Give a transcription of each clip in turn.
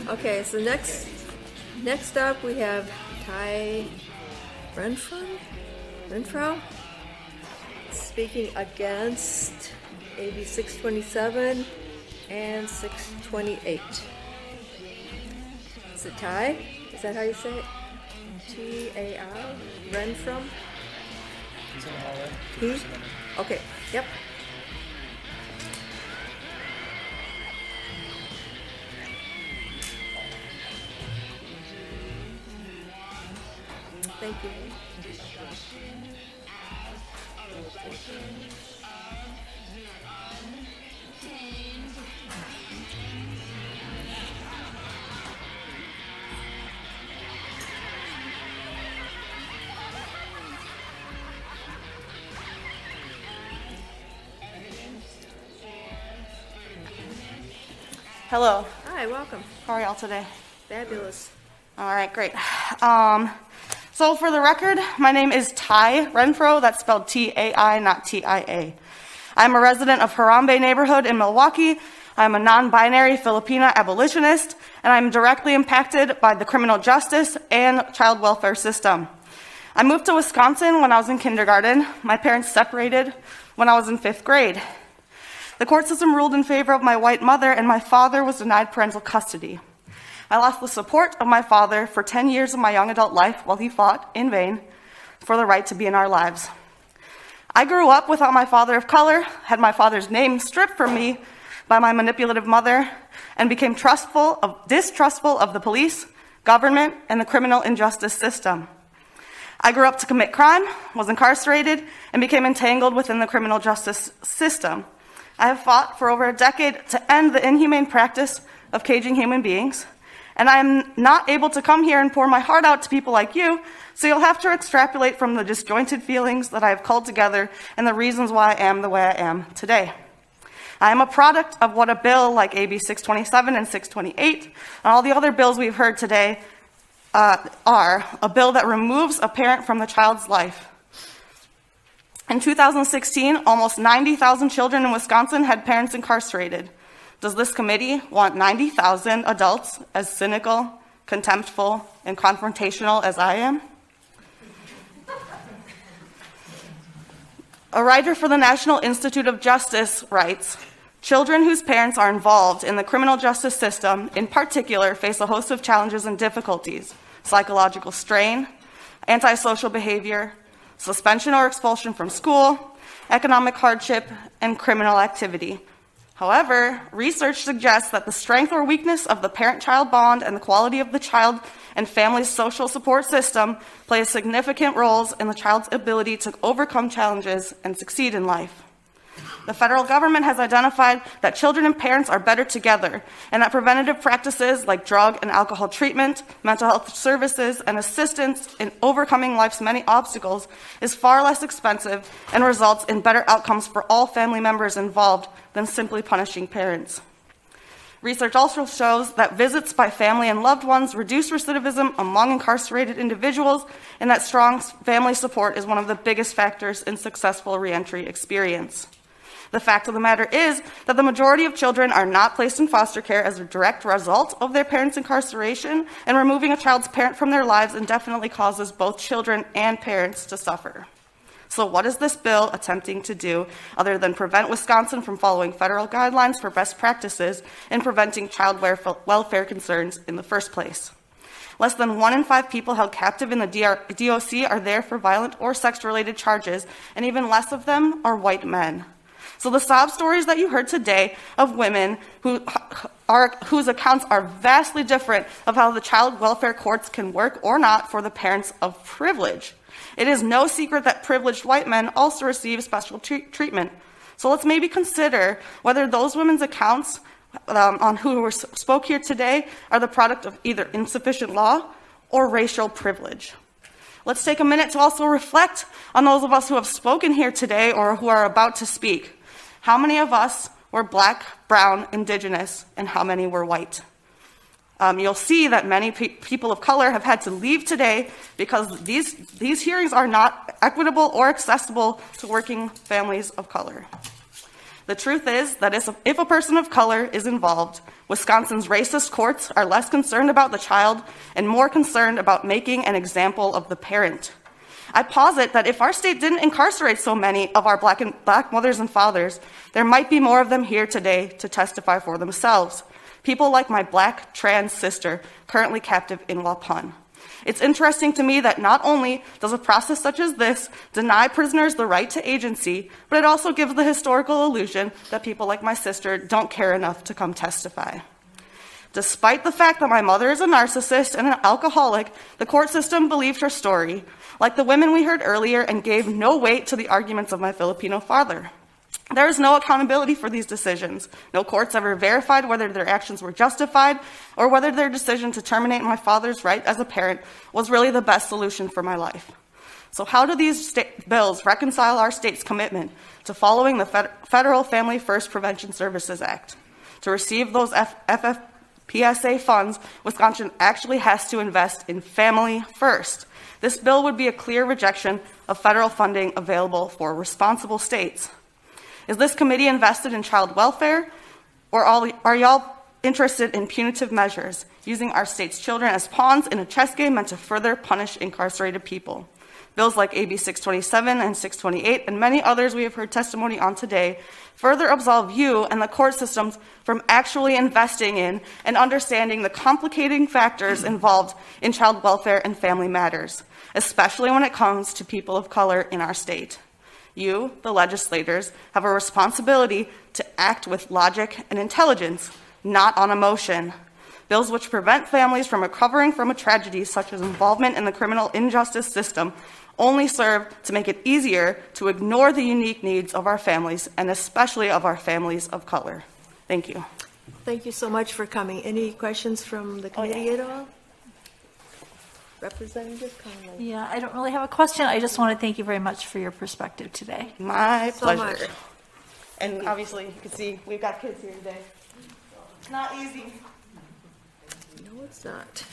Okay, so next up we have Ty Renfro speaking against AB627 and 628. Is it Ty? Is that how you say it? T-A-I? Renfro? He? Okay, yep. Thank you. Hello. Hi, welcome. How are y'all today? Fabulous. All right, great. So for the record, my name is Ty Renfro. That's spelled T-A-I, not T-I-A. I'm a resident of Harambe neighborhood in Milwaukee. I'm a non-binary Filipina abolitionist, and I'm directly impacted by the criminal justice and child welfare system. I moved to Wisconsin when I was in kindergarten. My parents separated when I was in 5th grade. The court system ruled in favor of my white mother, and my father was denied parental custody. I lost the support of my father for 10 years of my young adult life while he fought in vain for the right to be in our lives. I grew up without my father of color, had my father's name stripped from me by my manipulative mother, and became distrustful of the police, government, and the criminal injustice system. I grew up to commit crime, was incarcerated, and became entangled within the criminal justice system. I have fought for over a decade to end the inhumane practice of caging human beings, and I am not able to come here and pour my heart out to people like you, so you'll have to extrapolate from the disjointed feelings that I have culled together and the reasons why I am the way I am today. I am a product of what a bill like AB627 and 628 and all the other bills we've heard today are, a bill that removes a parent from the child's life. In 2016, almost 90,000 children in Wisconsin had parents incarcerated. Does this committee want 90,000 adults as cynical, contemptful, and confrontational as I am? A writer for the National Institute of Justice writes, children whose parents are involved in the criminal justice system, in particular, face a host of challenges and difficulties: psychological strain, antisocial behavior, suspension or expulsion from school, economic hardship, and criminal activity. However, research suggests that the strength or weakness of the parent-child bond and the quality of the child and family's social support system play significant roles in the child's ability to overcome challenges and succeed in life. The federal government has identified that children and parents are better together, and that preventative practices like drug and alcohol treatment, mental health services, and assistance in overcoming life's many obstacles is far less expensive and results in better outcomes for all family members involved than simply punishing parents. Research also shows that visits by family and loved ones reduce recidivism among incarcerated individuals, and that strong family support is one of the biggest factors in successful reentry experience. The fact of the matter is that the majority of children are not placed in foster care as a direct result of their parents' incarceration, and removing a child's parent from their lives indefinitely causes both children and parents to suffer. So what is this bill attempting to do other than prevent Wisconsin from following federal guidelines for best practices in preventing child welfare concerns in the first place? Less than 1 in 5 people held captive in the DOC are there for violent or sex-related charges, and even less of them are white men. So the sob stories that you heard today of women whose accounts are vastly different of how the child welfare courts can work or not for the parents of privilege. It is no secret that privileged white men also receive special treatment. So let's maybe consider whether those women's accounts on who spoke here today are the product of either insufficient law or racial privilege. Let's take a minute to also reflect on those of us who have spoken here today or who are about to speak. How many of us were Black, brown, indigenous, and how many were white? You'll see that many people of color have had to leave today because these hearings are not equitable or accessible to working families of color. The truth is that if a person of color is involved, Wisconsin's racist courts are less concerned about the child and more concerned about making an example of the parent. I posit that if our state didn't incarcerate so many of our black mothers and fathers, there might be more of them here today to testify for themselves. People like my black trans sister, currently captive in Waupun. It's interesting to me that not only does a process such as this deny prisoners the right to agency, but it also gives the historical illusion that people like my sister don't care enough to come testify. Despite the fact that my mother is a narcissist and an alcoholic, the court system believed her story, like the women we heard earlier, and gave no weight to the arguments of my Filipino father. There is no accountability for these decisions. No courts ever verified whether their actions were justified or whether their decision to terminate my father's right as a parent was really the best solution for my life. So how do these bills reconcile our state's commitment to following the Federal Family First Prevention Services Act? To receive those FFPSA funds, Wisconsin actually has to invest in family first. This bill would be a clear rejection of federal funding available for responsible states. Is this committee invested in child welfare, or are y'all interested in punitive measures, using our state's children as pawns in a chess game meant to further punish incarcerated people? Bills like AB627 and 628 and many others we have heard testimony on today further absolve you and the court systems from actually investing in and understanding the complicating factors involved in child welfare and family matters, especially when it comes to people of color in our state. You, the legislators, have a responsibility to act with logic and intelligence, not on emotion. Bills which prevent families from recovering from a tragedy such as involvement in the criminal injustice system only serve to make it easier to ignore the unique needs of our families, and especially of our families of color. Thank you. Thank you so much for coming. Any questions from the committee at all? Representative Conley. Yeah, I don't really have a question. I just want to thank you very much for your perspective today. My So pleasure. much. And obviously, you can see we've got kids here today. It's not easy. No, it's not.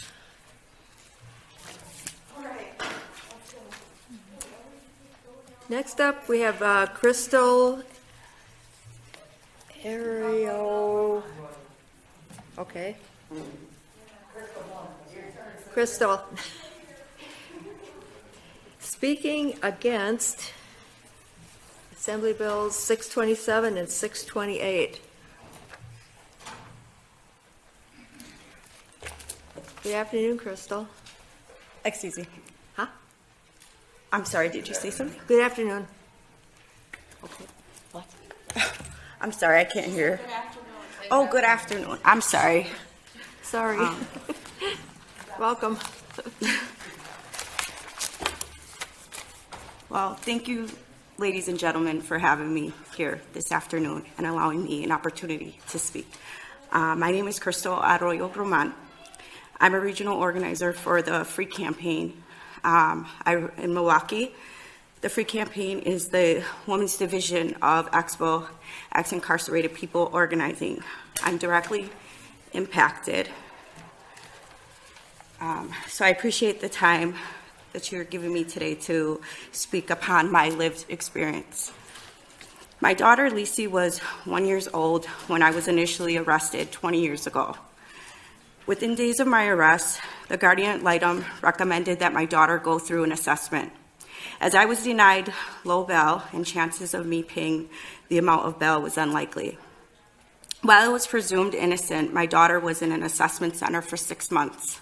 All right. Next up, we have Crystal Ario. Okay. Crystal. Speaking against Assembly Bills 627 and 628. Good afternoon, Crystal. Excuse me. Huh? I'm sorry, did you say something? Good afternoon. Okay. What? I'm sorry, I can't hear. Oh, good afternoon. I'm sorry. Sorry. Welcome. Well, thank you, ladies and gentlemen, for having me here this afternoon and allowing me an opportunity to speak. My name is Crystal Arroyo Roman. I'm a regional organizer for the Free Campaign in Milwaukee. The Free Campaign is the women's division of Expo, Ex-Incarcerated People Organizing. I'm directly impacted. So I appreciate the time that you're giving me today to speak upon my lived experience. My daughter, Lisi, was 1 year old when I was initially arrested 20 years ago. Within days of my arrest, the guardian ad litem recommended that my daughter go through an assessment. As I was denied low bail and chances of me paying the amount of bail was unlikely. While I was presumed innocent, my daughter was in an assessment center for 6 months.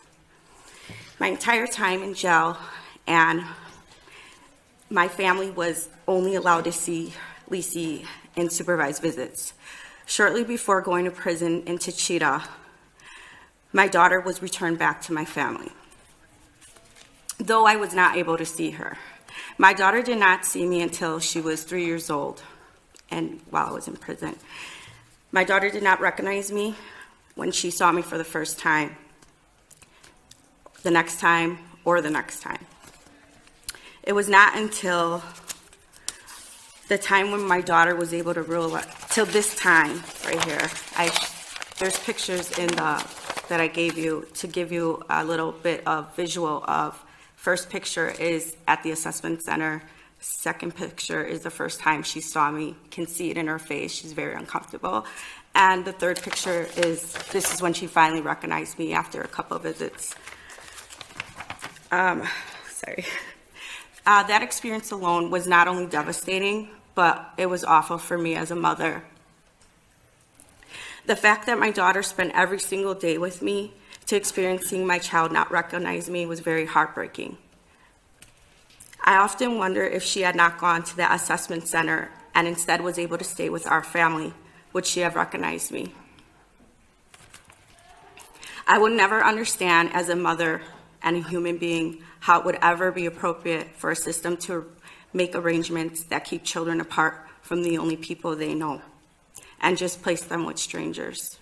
My entire time in jail, and my family was only allowed to see Lisi in supervised visits. Shortly before going to prison in Wichita, my daughter was returned back to my family, though I was not able to see her. My daughter did not see me until she was 3 years old, and while I was in prison. My daughter did not recognize me when she saw me for the first time, the next time, or the next time. It was not until the time when my daughter was able to realize, till this time right here, there's pictures in the that I gave you to give you a little bit of visual of. First picture is at the assessment center. Second picture is the first time she saw me. Can see it in her face. She's very uncomfortable. And the third picture is, this is when she finally recognized me after a couple of visits. Sorry. That experience alone was not only devastating, but it was awful for me as a mother. The fact that my daughter spent every single day with me to experiencing my child not recognize me was very heartbreaking. I often wonder if she had not gone to that assessment center and instead was able to stay with our family, would she have recognized me? I would never understand as a mother and a human being how it would ever be appropriate for a system to make arrangements that keep children apart from the only people they know and just place them with strangers.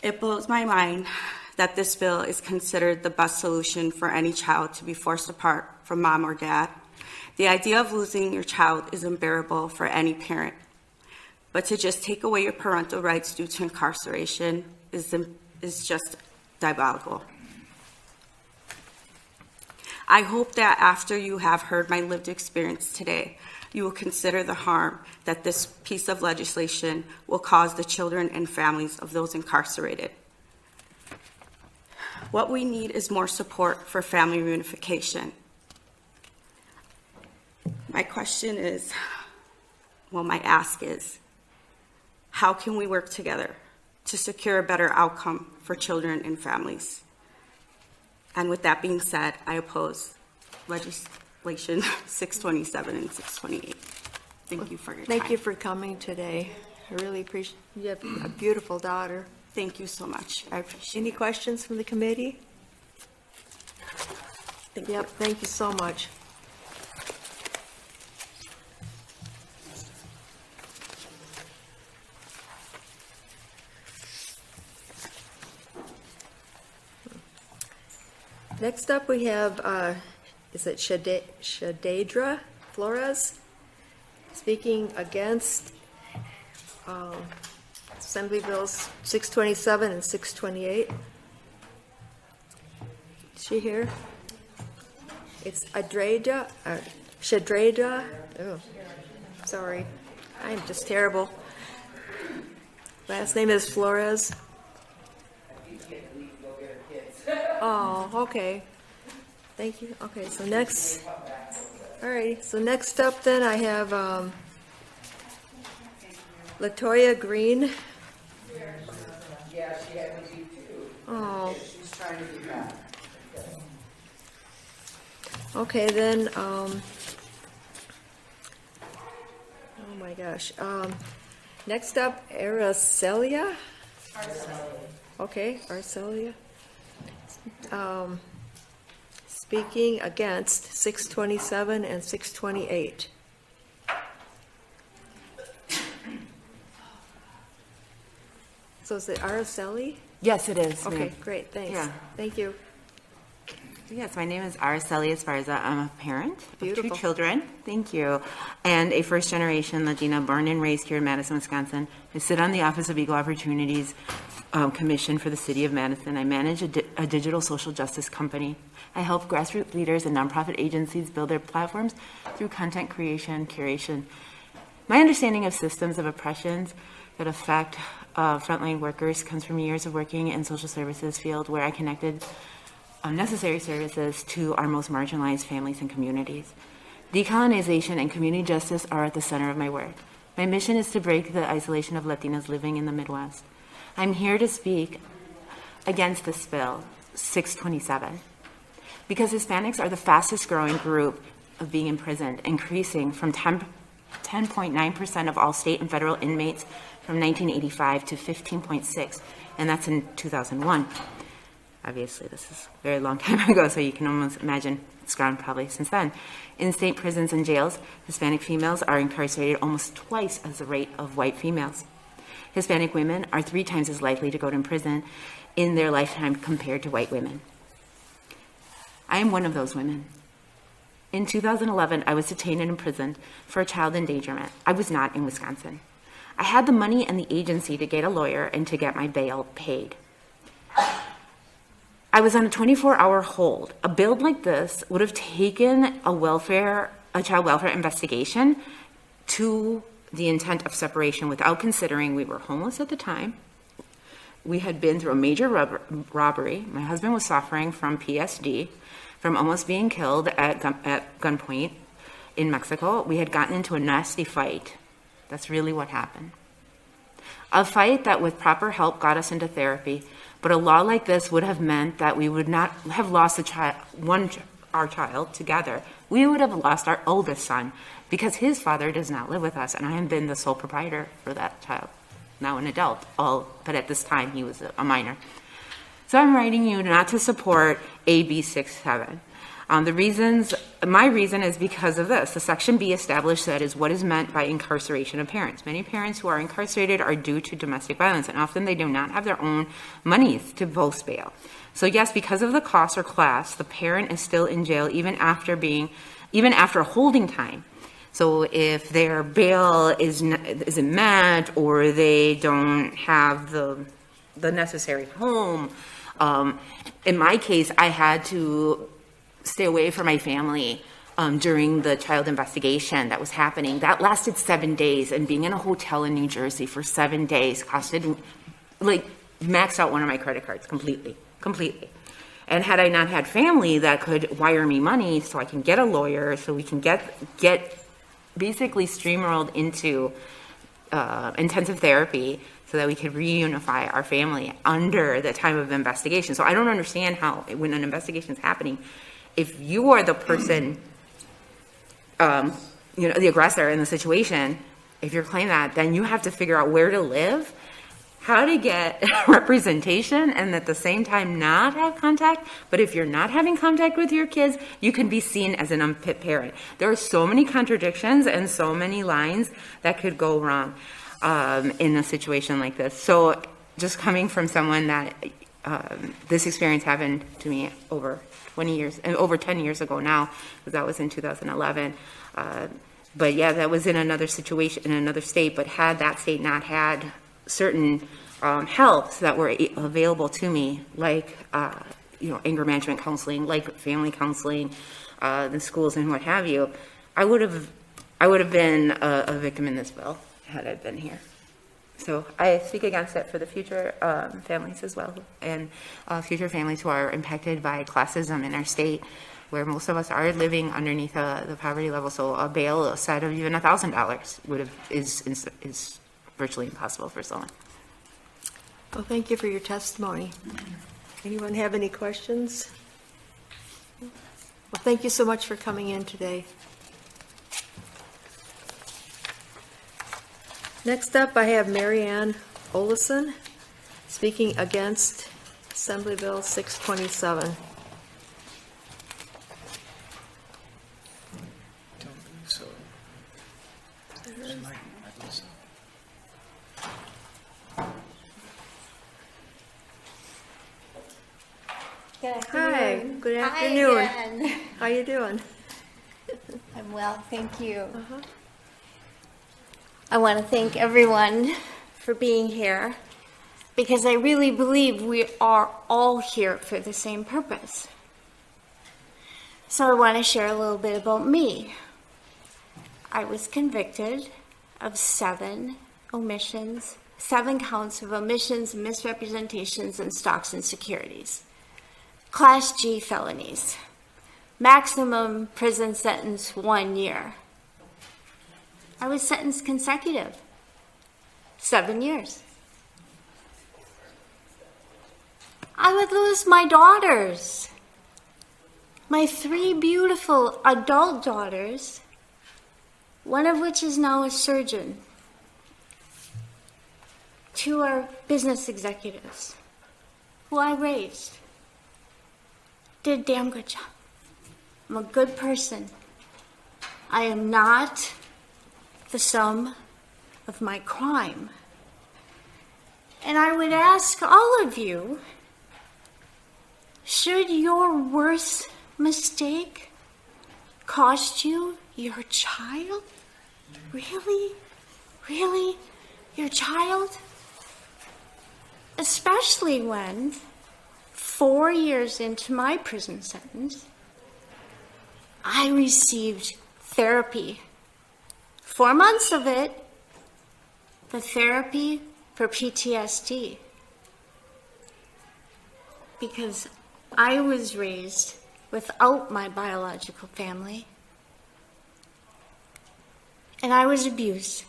It blows my mind that this bill is considered the best solution for any child to be forced apart from mom or dad. The idea of losing your child is unbearable for any parent, but to just take away your parental rights due to incarceration is just diabolical. I hope that after you have heard my lived experience today, you will consider the harm that this piece of legislation will cause the children and families of those incarcerated. What we need is more support for family reunification. My question is, well, my ask is, how can we work together to secure a better outcome for children and families? And with that being said, I oppose legislation 627 and 628. Thank you for your time. Thank you for coming today. I really appreciate, you have a beautiful daughter. Thank you so much. I appreciate Any it. questions from the committee? Thank Yep, thank you so much. Next up, we have, is it Shadedra Flores, speaking against Assembly Bills 627 and 628. Is she here? It's Shadredra, oh, sorry, I'm just terrible. Last name is Flores. Oh, okay. Thank you. Okay, so next, all right, so next up then I have Latoya Green. Yeah, she had me too. Oh, She's trying to be back. okay, then, oh my gosh. Next up, Aracelia? Okay, Arcelia. Speaking against 627 and 628. So is it Araceli? Yes, it is. Okay, ma'am. great, thanks. Yeah. Thank you. Yes, my name is Araceli Esparza. I'm a parent of Beautiful. 2 children. Thank you. And a first-generation Latina born and raised here in Madison, Wisconsin. I sit on the Office of Equal Opportunities Commission for the City of Madison. I manage a digital social justice company. I help grassroots leaders and nonprofit agencies build their platforms through content creation, curation. My understanding of systems of oppressions that affect frontline workers comes from years of working in social services field where I connected necessary services to our most marginalized families and communities. Decolonization and community justice are at the center of my work. My mission is to break the isolation of Latinas living in the Midwest. I'm here to speak against this bill, 627, because Hispanics are the fastest growing group of being imprisoned, increasing from 10.9% of all state and federal inmates from 1985 to 15.6%, and that's in 2001. Obviously, this is a very long time ago, so you can almost imagine it's grown probably since then. In state prisons and jails, Hispanic females are incarcerated almost twice as the rate of white females. Hispanic women are 3 times as likely to go to prison in their lifetime compared to white women. I am one of those women. In 2011, I was detained and imprisoned for child endangerment. I was not in Wisconsin. I had the money and the agency to get a lawyer and to get my bail paid. I was on a 24-hour hold. A bill like this would have taken a child welfare investigation to the intent of separation without considering we were homeless at the time. We had been through a major robbery. My husband was suffering from PSD, from almost being killed at gunpoint in Mexico. We had gotten into a nasty fight. That's really what happened. A fight that with proper help got us into therapy, but a law like this would have meant that we would not have lost our child together. We would have lost our oldest son because his father does not live with us, and I have been the sole proprietor for that child, now an adult, but at this time he was a minor. So I'm writing you not to support AB627. My reason is because of this. The Section B established that is what is meant by incarceration of parents. Many parents who are incarcerated are due to domestic violence, and often they do not have their own monies to post bail. So yes, because of the cost or class, the parent is still in jail even after holding time. So if their bail isn't met, or they don't have the necessary home, in my case, I had to stay away from my family during the child investigation that was happening. That lasted 7 days, and being in a hotel in New Jersey for 7 days costed, maxed out one of my credit cards completely. And had I not had family that could wire me money so I can get a lawyer, so we can get basically steamrolled into intensive therapy so that we could reunify our family under the time of investigation. So I don't understand how, when an investigation is happening, if you are the person, the aggressor in the situation, if you're claiming that, then you have to figure out where to live, how to get representation, and at the same time not have contact. But if you're not having contact with your kids, you can be seen as an unfit parent. There are so many contradictions and so many lines that could go wrong in a situation like this. So just coming from someone that this experience happened to me over 20 years, and over 10 years ago now, because that was in 2011. But yeah, that was in another situation, in another state, but had that state not had certain helps that were available to me, like anger management counseling, like family counseling, the schools and what have you, I would have been a victim in this bill had I been here. So I speak against it for the future families as well, and future families who are impacted by classism in our state, where most of us are living underneath the poverty level. So a bail set of even $1,000 is virtually impossible for someone. Well, thank you for your testimony. Anyone have any questions? Well, thank you so much for coming in today. Next up, I have Mary Ann Olison speaking against Assembly Bill 627. Hi, good afternoon. Hi again. How you doing? I'm well, thank you. I want to thank everyone for being here, because I really believe we are all here for the same purpose. So I want to share a little bit about me. I was convicted of 7 counts of omissions, misrepresentations, and stocks and securities. Class G felonies. Maximum prison sentence 1 year. I was sentenced consecutive. 7 years. I would lose my daughters. My 3 beautiful adult daughters, one of which is now a surgeon. 2 are business executives who I raised. Did a damn good job. I'm a good person. I am not the sum of my crime. And I would ask all of you, should your worst mistake cost you your child? Really? Really? your child? Especially when 4 years into my prison sentence, I received therapy. 4 months of it, the therapy for PTSD. Because I was raised without my biological family. And I was abused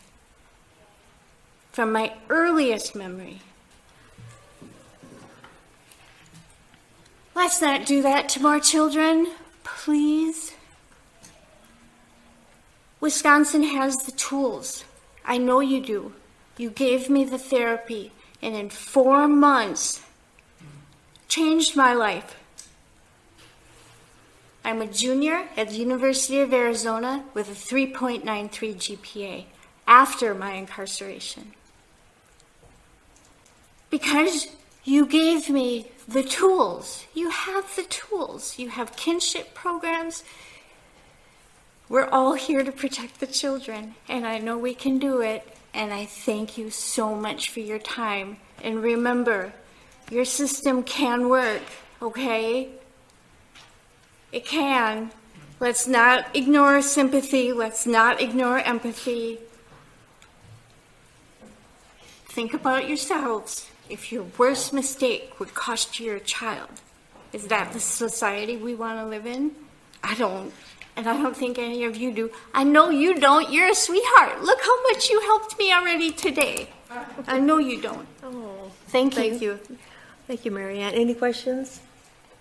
from my earliest memory. Let's not do that to more children, please. Wisconsin has the tools. I know you do. You gave me the therapy, and in 4 months, changed my life. I'm a junior at the University of Arizona with a 3.93 GPA after my incarceration. Because you gave me the tools. You have the tools. You have kinship programs. We're all here to protect the children, and I know we can do it, and I thank you so much for your time. And remember, your system can work, okay? It can. Let's not ignore sympathy. Let's not ignore empathy. Think about yourselves. If your worst mistake would cost you your child, is that the society we want to live in? I don't. And I don't think any of you do. I know you don't. You're a sweetheart. Look how much you helped me already today. I know you don't. Oh, Thank you. thank you. Thank you, Mary Ann. Any questions?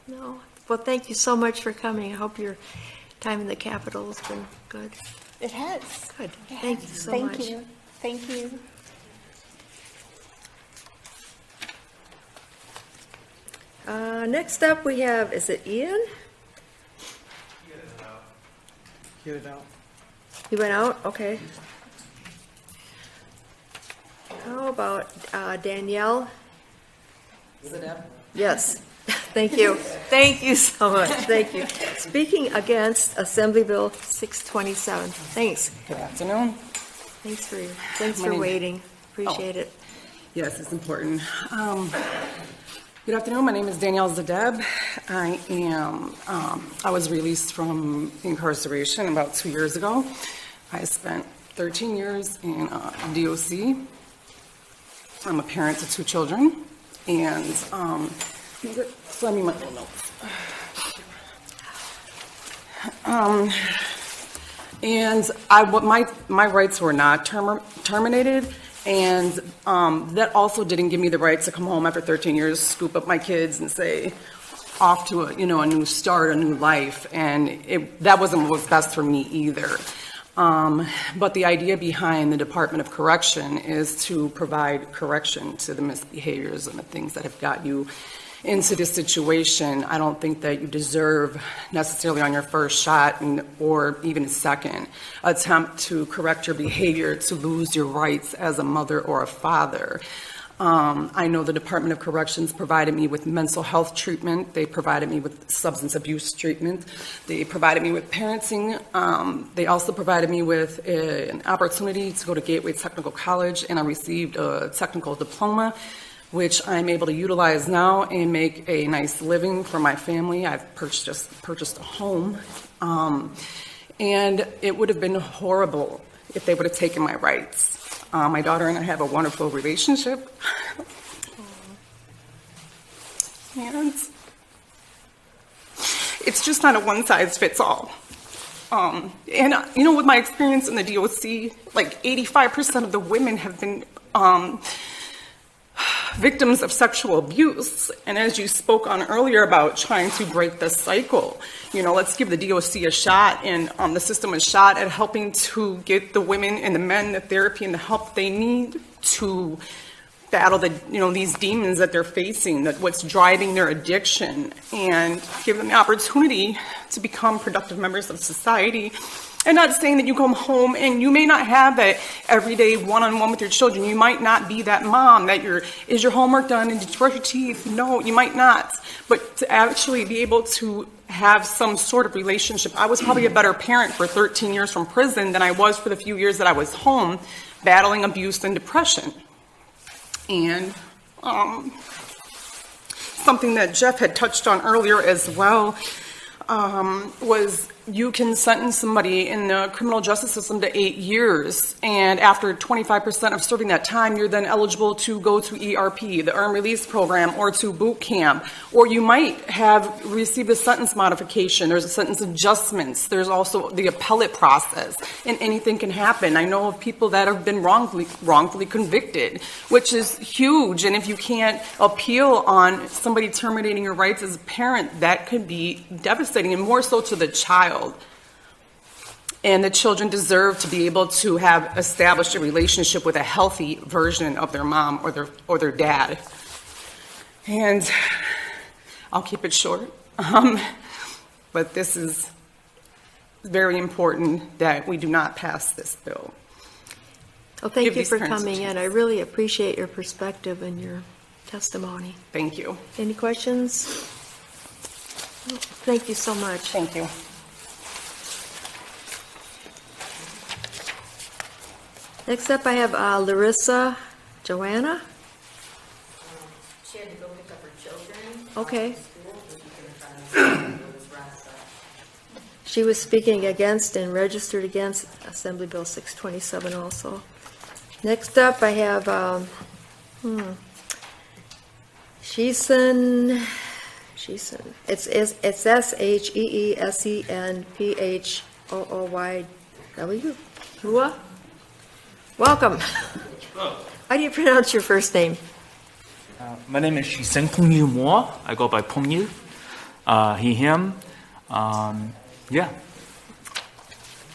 No? Well, thank you so much for coming. I hope your time in the Capitol has been good. It has. Good. Thank you so Thank much. you. Thank you. Next up, we have, is it Ian? Get it out. He went out? Okay. How about Danielle? Zadeb? Yes. Thank you. Thank you so much. Thank you. Speaking against Assembly Bill 627. Thanks. Good afternoon. Thanks My for name- waiting. Appreciate it. Yes, it's important. Good afternoon. My name is Danielle Zadeb. I was released from incarceration about 2 years ago. I spent 13 years in DOC. I'm a parent to 2 children, and let me my little notes. My rights were not terminated. And that also didn't give me the right to come home after 13 years, scoop up my kids, and say, off to a new start, a new life. And that wasn't what was best for me either. But the idea behind the Department of Correction is to provide correction to the misbehaviors and the things that have got you into this situation. I don't think that you deserve necessarily on your first shot or even a second attempt to correct your behavior to lose your rights as a mother or a father. I know the Department of Corrections provided me with mental health treatment. They provided me with substance abuse treatment. They provided me with parenting. They also provided me with an opportunity to go to Gateway Technical College, and I received a technical diploma, which I'm able to utilize now and make a nice living for my family. I've purchased a home, and it would have been horrible if they would have taken my rights. My daughter and I have a wonderful relationship, and it's just not a one-size-fits-all. With my experience in the DOC, like 85% of the women have been victims of sexual abuse. And as you spoke on earlier about trying to break the cycle, let's give the DOC a shot and the system a shot at helping to get the women and the men the therapy and the help they need to battle these demons that they're facing, that what's driving their addiction, and give them the opportunity to become productive members of society. And not saying that you come home and you may not have that everyday one-on-one with your children. You might not be that mom that is your homework done and did you brush your teeth? No, you might not. But to actually be able to have some sort of relationship. I was probably a better parent for 13 years from prison than I was for the few years that I was home battling abuse and depression. And something that Jeff had touched on earlier as well was you can sentence somebody in the criminal justice system to 8 years, and after 25% of serving that time, you're then eligible to go to ERP, the Earned Release Program, or to boot camp. Or you might have received a sentence modification. There's a sentence adjustments. There's also the appellate process, and anything can happen. I know of people that have been wrongfully convicted, which is huge. And if you can't appeal on somebody terminating your rights as a parent, that could be devastating, and more so to the child. And the children deserve to be able to have established a relationship with a healthy version of their mom or their dad. And I'll keep it short. But this is very important that we do not pass this bill. Well, thank Give you these for parents a coming in. chance. I really appreciate your perspective and your testimony. Thank you. Any questions? Thank you so much. Thank you. Next up, I have Larissa Joanna. She had to go pick up her children. Okay. School. She was speaking against and registered against Assembly Bill 627 also. Next up, I have Sheeson. It's SHEESENPHOOYW. Hua? Welcome. How do you pronounce your first name? My name is Shisen Pungyu Mo. I go by Pungyu. He, him. Yeah.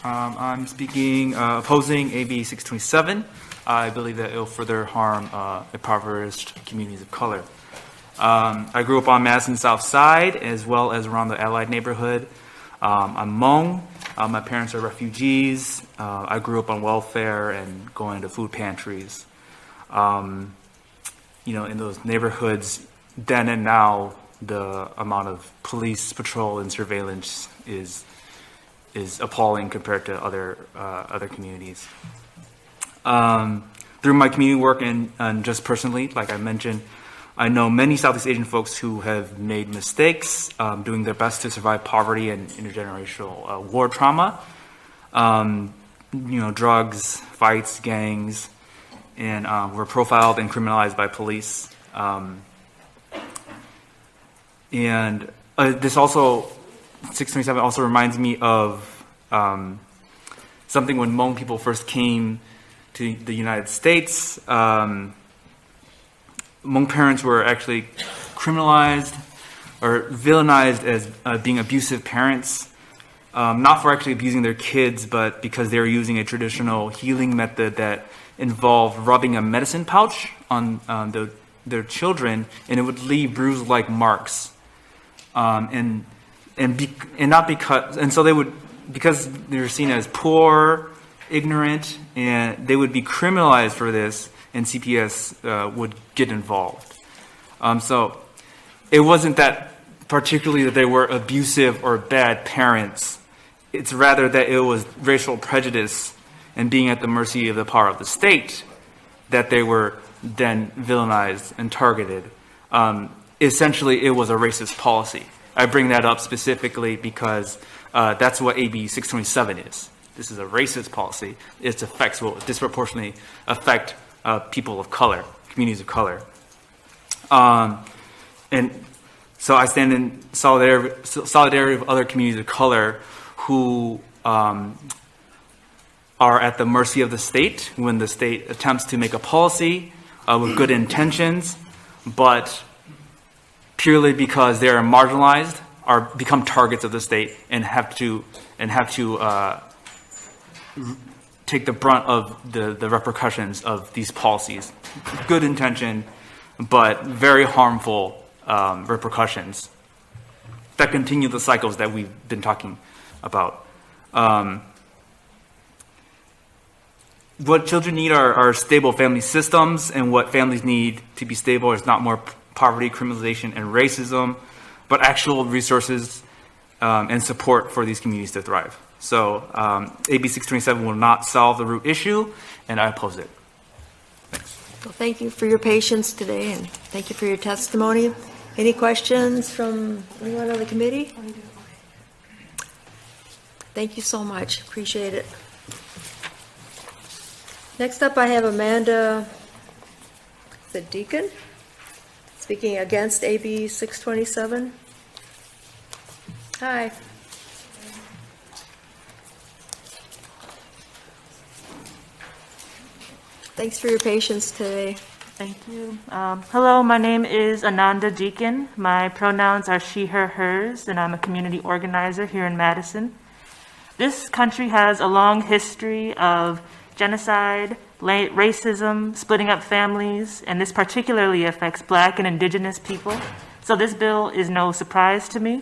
I'm speaking, opposing AB627. I believe that it will further harm impoverished communities of color. I grew up on Madison South Side as well as around the Allied neighborhood. I'm Hmong. My parents are refugees. I grew up on welfare and going to food pantries. In those neighborhoods, then and now, the amount of police patrol and surveillance is appalling compared to other communities. Through my community work and just personally, like I mentioned, I know many Southeast Asian folks who have made mistakes, doing their best to survive poverty and intergenerational war trauma, drugs, fights, gangs, and were profiled and criminalized by police. And this also, 627 also reminds me of something when Hmong people first came to the United States. Hmong parents were actually criminalized or villainized as being abusive parents, not for actually abusing their kids, but because they were using a traditional healing method that involved rubbing a medicine pouch on their children, and it would leave bruise-like marks. So because they were seen as poor, ignorant, and they would be criminalized for this, and CPS would get involved. So it wasn't that particularly that they were abusive or bad parents. It's rather that it was racial prejudice and being at the mercy of the power of the state that they were then villainized and targeted. Essentially, it was a racist policy. I bring that up specifically because that's what AB 627 is. This is a racist policy. Its effects will disproportionately affect people of color, communities of color. And so I stand in solidarity with other communities of color who are at the mercy of the state when the state attempts to make a policy with good intentions, but purely because they are marginalized, or become targets of the state and have to take the brunt of the repercussions of these policies. Good intention, but very harmful repercussions that continue the cycles that we've been talking about. What children need are stable family systems, and what families need to be stable is not more poverty, criminalization, and racism, but actual resources and support for these communities to thrive. So AB627 will not solve the root issue, and I oppose it. Well, thank you for your patience today, and thank you for your testimony. Any questions from anyone on the committee? Thank you so much. Appreciate it. Next up, I have Amanda, the Deacon, speaking against AB 627. Hi. Thanks for your patience today. Thank you. Hello, my name is Ananda Deacon. My pronouns are she, her, hers, and I'm a community organizer here in Madison. This country has a long history of genocide, racism, splitting up families, and this particularly affects Black and Indigenous people. So this bill is no surprise to me.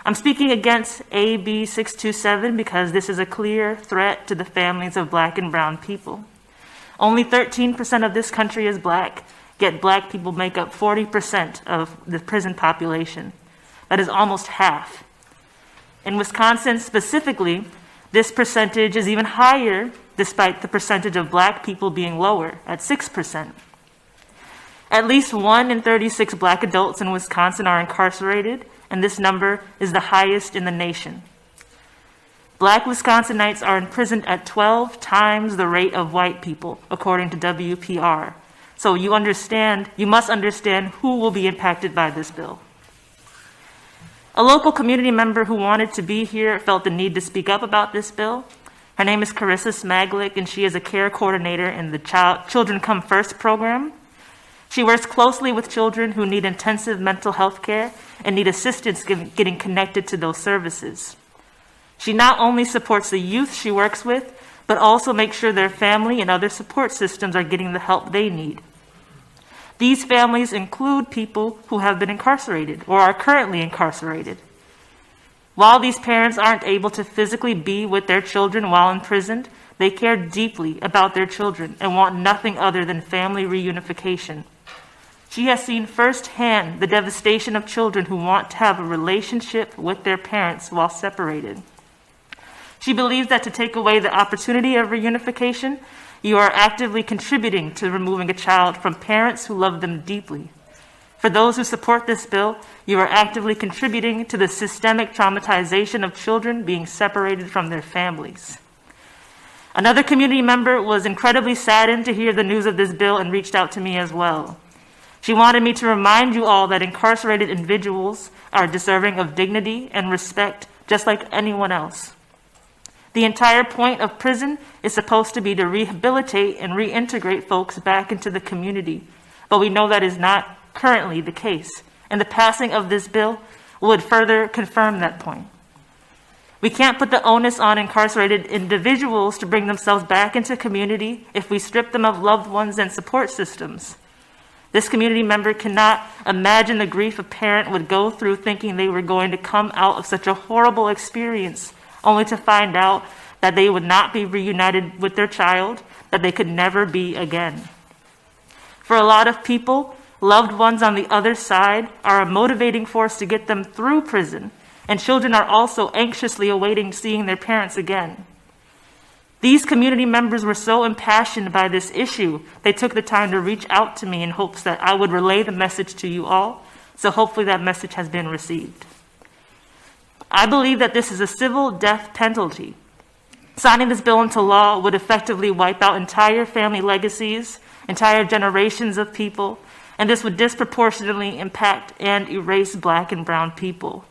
I'm speaking against AB 627 because this is a clear threat to the families of Black and brown people. Only 13% of this country is Black, yet Black people make up 40% of the prison population. That is almost half. In Wisconsin specifically, this percentage is even higher despite the percentage of Black people being lower, at 6%. At least 1 in 36 Black adults in Wisconsin are incarcerated, and this number is the highest in the nation. Black Wisconsinites are imprisoned at 12 times the rate of white people, according to WPR. So you must understand who will be impacted by this bill. A local community member who wanted to be here felt the need to speak up about this bill. Her name is Karissa Smaglick, and she is a care coordinator in the Children Come First program. She works closely with children who need intensive mental health care and need assistance getting connected to those services. She not only supports the youth she works with, but also makes sure their family and other support systems are getting the help they need. These families include people who have been incarcerated or are currently incarcerated. While these parents aren't able to physically be with their children while imprisoned, they care deeply about their children and want nothing other than family reunification. She has seen firsthand the devastation of children who want to have a relationship with their parents while separated. She believes that to take away the opportunity of reunification, you are actively contributing to removing a child from parents who love them deeply. For those who support this bill, you are actively contributing to the systemic traumatization of children being separated from their families. Another community member was incredibly saddened to hear the news of this bill and reached out to me as well. She wanted me to remind you all that incarcerated individuals are deserving of dignity and respect just like anyone else. The entire point of prison is supposed to be to rehabilitate and reintegrate folks back into the community, but we know that is not currently the case, and the passing of this bill would further confirm that point. We can't put the onus on incarcerated individuals to bring themselves back into community if we strip them of loved ones and support systems. This community member cannot imagine the grief a parent would go through thinking they were going to come out of such a horrible experience, only to find out that they would not be reunited with their child, that they could never be again. For a lot of people, loved ones on the other side are a motivating force to get them through prison, and children are also anxiously awaiting seeing their parents again. These community members were so impassioned by this issue, they took the time to reach out to me in hopes that I would relay the message to you all, so hopefully that message has been received. I believe that this is a civil death penalty. Signing this bill into law would effectively wipe out entire family legacies, entire generations of people, and this would disproportionately impact and erase Black and brown people.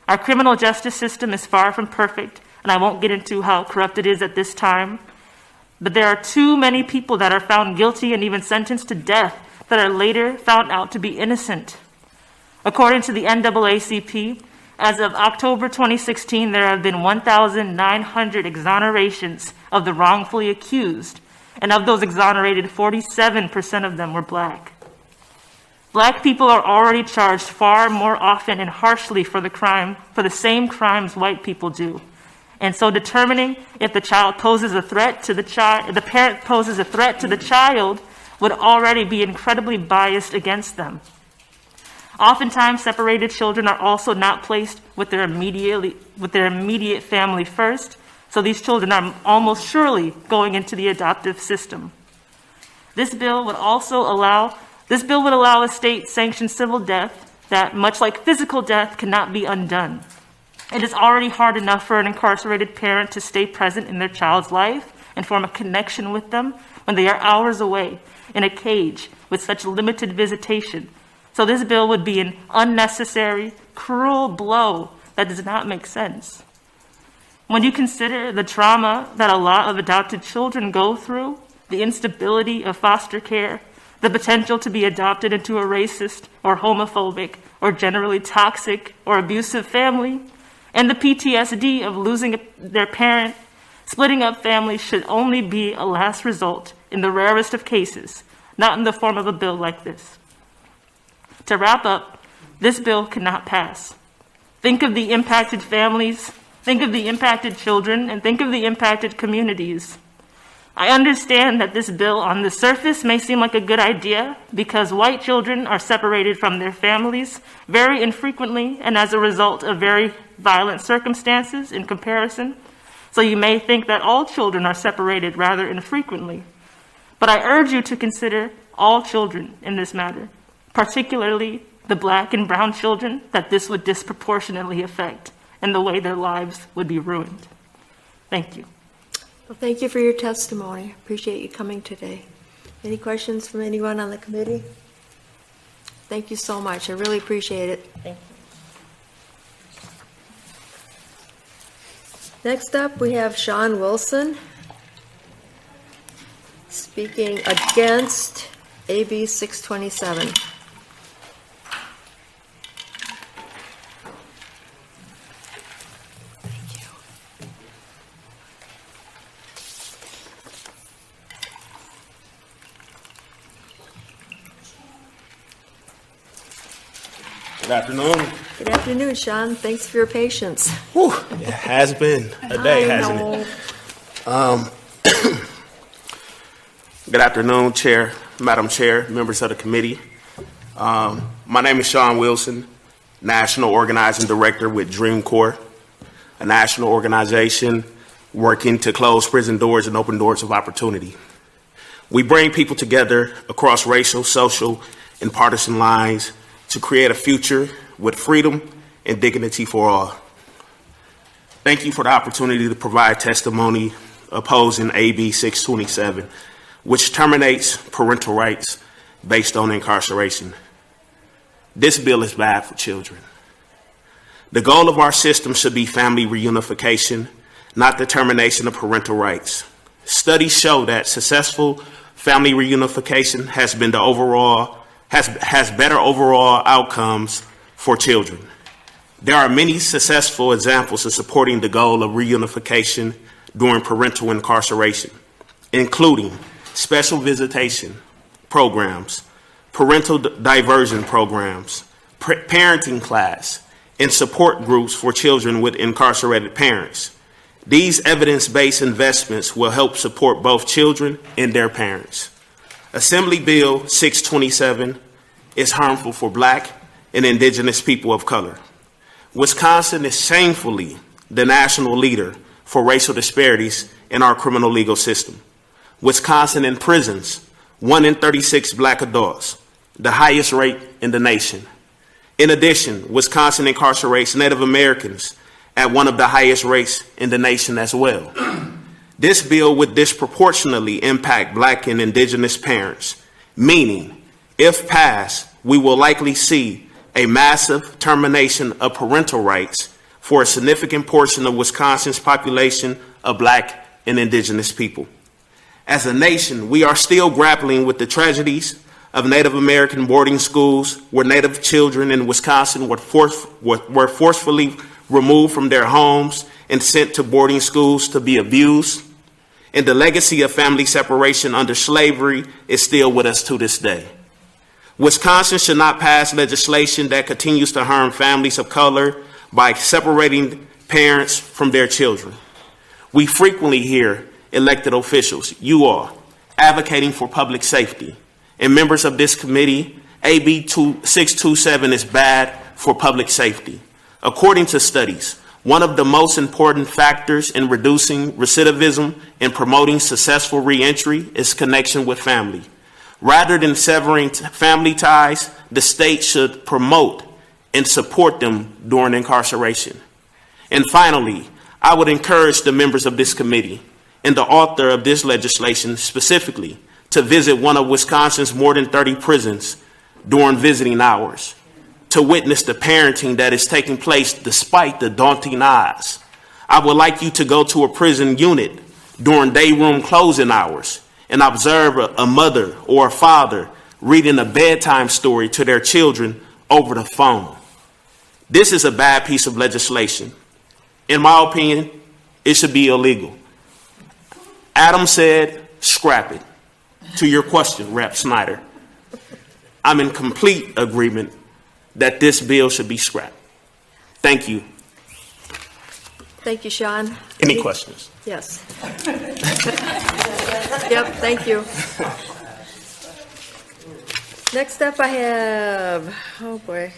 Our criminal justice system is far from perfect, and I won't get into how corrupt it is at this time, but there are too many people that are found guilty and even sentenced to death that are later found out to be innocent. According to the NAACP, as of October 2016, there have been 1,900 exonerations of the wrongfully accused, and of those exonerated, 47% of them were Black. Black people are already charged far more often and harshly for the same crimes white people do. And so determining if the child poses a threat to the parent poses a threat to the child would already be incredibly biased against them. Oftentimes, separated children are also not placed with their immediate family first, so these children are almost surely going into the adoptive system. This bill would allow a state-sanctioned civil death that, much like physical death, cannot be undone. It is already hard enough for an incarcerated parent to stay present in their child's life and form a connection with them when they are hours away in a cage with such limited visitation. So this bill would be an unnecessary, cruel blow that does not make sense. When you consider the trauma that a lot of adopted children go through, the instability of foster care, the potential to be adopted into a racist or homophobic or generally toxic or abusive family, and the PTSD of losing their parent, splitting up families should only be a last result in the rarest of cases, not in the form of a bill like this. To wrap up, this bill cannot pass. Think of the impacted families, think of the impacted children, and think of the impacted communities. I understand that this bill on the surface may seem like a good idea because white children are separated from their families very infrequently and as a result of very violent circumstances in comparison. So you may think that all children are separated rather infrequently. But I urge you to consider all children in this matter, particularly the Black and brown children that this would disproportionately affect and the way their lives would be ruined. Thank you. Well, thank you for your testimony. Appreciate you coming today. Any questions from anyone on the committee? Thank you so much. I really appreciate it. Thank you. Next up, we have Sean Wilson speaking against AB 627. Good afternoon. Good afternoon, Sean. Thanks for your patience. Whew, it has been a day, hasn't it? Good afternoon, Chair, Madam Chair, members of the committee. My name is Sean Wilson, National Organizing Director with Dream Corps, a national organization working to close prison doors and open doors of opportunity. We bring people together across racial, social, and partisan lines to create a future with freedom and dignity for all. Thank you for the opportunity to provide testimony opposing AB 627, which terminates parental rights based on incarceration. This bill is bad for children. The goal of our system should be family reunification, not the termination of parental rights. Studies show that successful family reunification has better overall outcomes for children. There are many successful examples of supporting the goal of reunification during parental incarceration, including special visitation programs, parental diversion programs, parenting class, and support groups for children with incarcerated parents. These evidence-based investments will help support both children and their parents. Assembly Bill 627 is harmful for Black and Indigenous people of color. Wisconsin is shamefully the national leader for racial disparities in our criminal legal system. Wisconsin imprisons 1 in 36 Black adults, the highest rate in the nation. In addition, Wisconsin incarcerates Native Americans at one of the highest rates in the nation as well. This bill would disproportionately impact Black and Indigenous parents, meaning, if passed, we will likely see a massive termination of parental rights for a significant portion of Wisconsin's population of Black and Indigenous people. As a nation, we are still grappling with the tragedies of Native American boarding schools where Native children in Wisconsin were forcefully removed from their homes and sent to boarding schools to be abused. And the legacy of family separation under slavery is still with us to this day. Wisconsin should not pass legislation that continues to harm families of color by separating parents from their children. We frequently hear elected officials, you all, advocating for public safety, and members of this committee AB627 is bad for public safety. According to studies, one of the most important factors in reducing recidivism and promoting successful reentry is connection with family. Rather than severing family ties, the state should promote and support them during incarceration. And finally, I would encourage the members of this committee and the author of this legislation specifically to visit one of Wisconsin's more than 30 prisons during visiting hours, to witness the parenting that is taking place despite the daunting odds. I would like you to go to a prison unit during day room closing hours and observe a mother or a father reading a bedtime story to their children over the phone. This is a bad piece of legislation. In my opinion, it should be illegal. Adam said, scrap it. To your question, Rep. Snyder, I'm in complete agreement that this bill should be scrapped. Thank you. Thank you, Sean. Any questions? Yes. Yep, thank you. Next up I have, oh boy.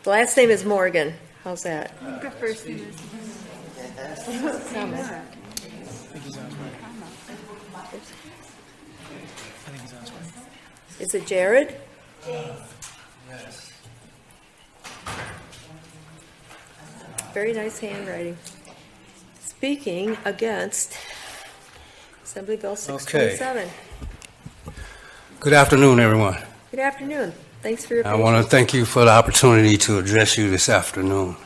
The last name is Morgan. How's that? The first name is. Is it Jared? Very nice handwriting. Speaking against Assembly Bill 627. Good afternoon, everyone. Good afternoon. Thanks for your I patience. want to thank you for the opportunity to address you this afternoon.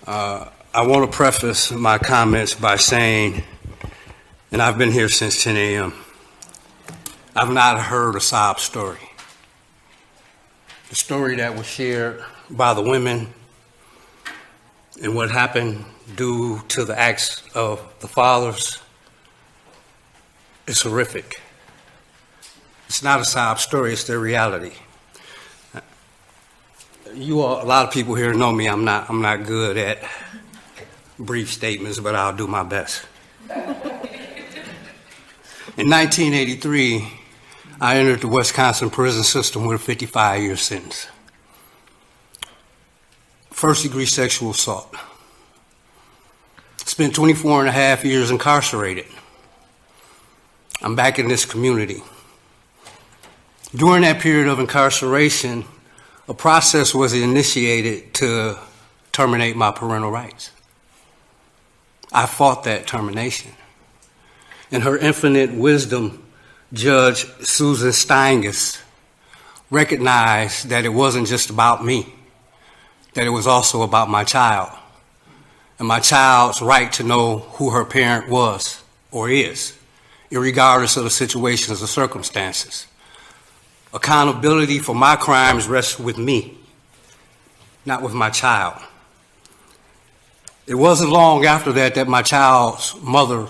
I want to preface my comments by saying, and I've been here since 10 a.m., I've not heard a sob story. The story that was shared by the women and what happened due to the acts of the fathers is horrific. It's not a sob story, it's their reality. You all, a lot of people here know me. I'm not good at brief statements, but I'll do my best. In 1983, I entered the Wisconsin prison system with a 55-year sentence. First-degree sexual assault. Spent 24 and a half years incarcerated. I'm back in this community. During that period of incarceration, a process was initiated to terminate my parental rights. I fought that termination. In her infinite wisdom, Judge Susan Steinges recognized that it wasn't just about me, that it was also about my child, and my child's right to know who her parent was or is, irregardless of the situations or circumstances. Accountability for my crimes rests with me, not with my child. It wasn't long after that that my child's mother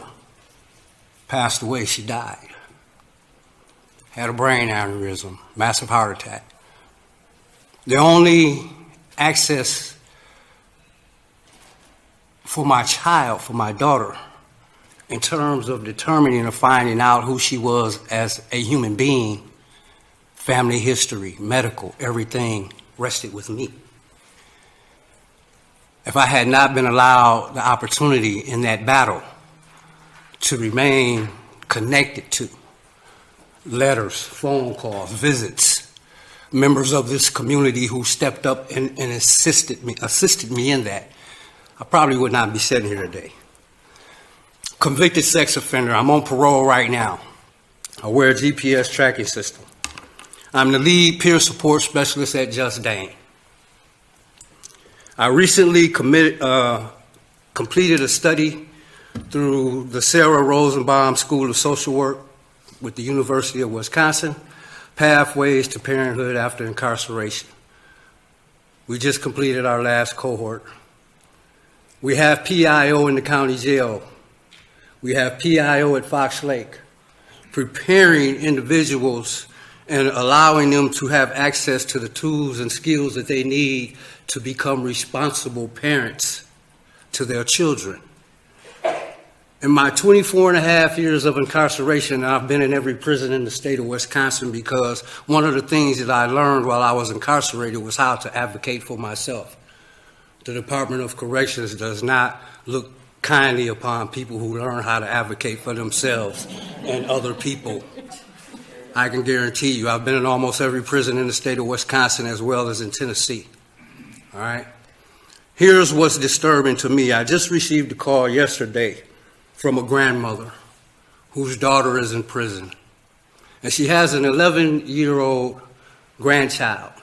passed away. She died. Had a brain aneurysm, massive heart attack. The only access for my child, for my daughter, in terms of determining or finding out who she was as a human being, family history, medical, everything rested with me. If I had not been allowed the opportunity in that battle to remain connected to letters, phone calls, visits, members of this community who stepped up and assisted me in that, I probably would not be sitting here today. Convicted sex offender, I'm on parole right now. I wear a GPS tracking system. I'm the lead peer support specialist at Just Dane. I recently completed a study through the Sarah Rosenbaum School of Social Work with the University of Wisconsin, Pathways to Parenthood After Incarceration. We just completed our last cohort. We have PIO in the county jail. We have PIO at Fox Lake, preparing individuals and allowing them to have access to the tools and skills that they need to become responsible parents to their children. In my 24 and a half years of incarceration, I've been in every prison in the state of Wisconsin because one of the things that I learned while I was incarcerated was how to advocate for myself. The Department of Corrections does not look kindly upon people who learn how to advocate for themselves and other people. I can guarantee you, I've been in almost every prison in the state of Wisconsin as well as in Tennessee. All right? Here's what's disturbing to me. I just received a call yesterday from a grandmother whose daughter is in prison. And she has an 11-year-old grandchild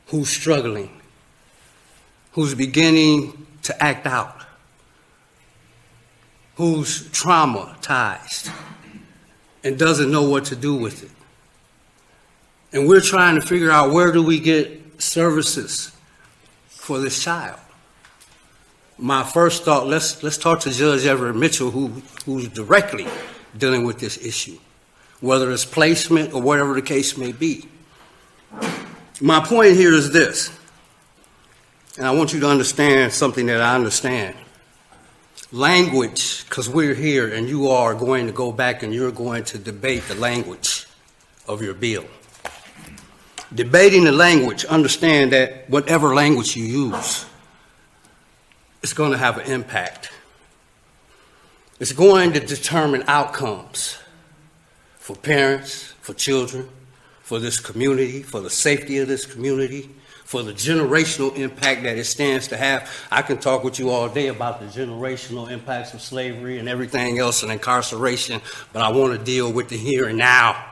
who's struggling, who's beginning to act out, who's traumatized and doesn't know what to do with it. And we're trying to figure out, where do we get services for this child? My first thought, let's talk to Judge Everett Mitchell, who's directly dealing with this issue, whether it's placement or whatever the case may be. My point here is this, and I want you to understand something that I understand. Language, because we're here and you are going to go back and you're going to debate the language of your bill. Debating the language, understand that whatever language you use, it's going to have an impact. It's going to determine outcomes for parents, for children, for this community, for the safety of this community, for the generational impact that it stands to have. I can talk with you all day about the generational impacts of slavery and everything else and incarceration, but I want to deal with the here and now.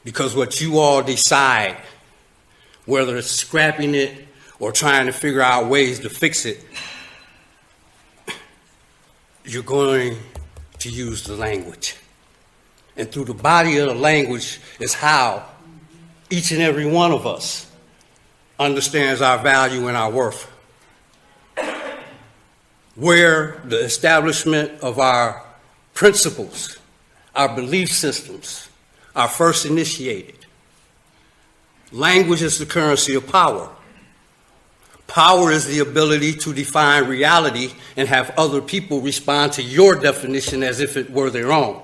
Because what you all decide, whether it's scrapping it or trying to figure out ways to fix it, you're going to use the language. And through the body of the language is how each and every one of us understands our value and our worth. Where the establishment of our principles, our belief systems, are first initiated. Language is the currency of power. Power is the ability to define reality and have other people respond to your definition as if it were their own.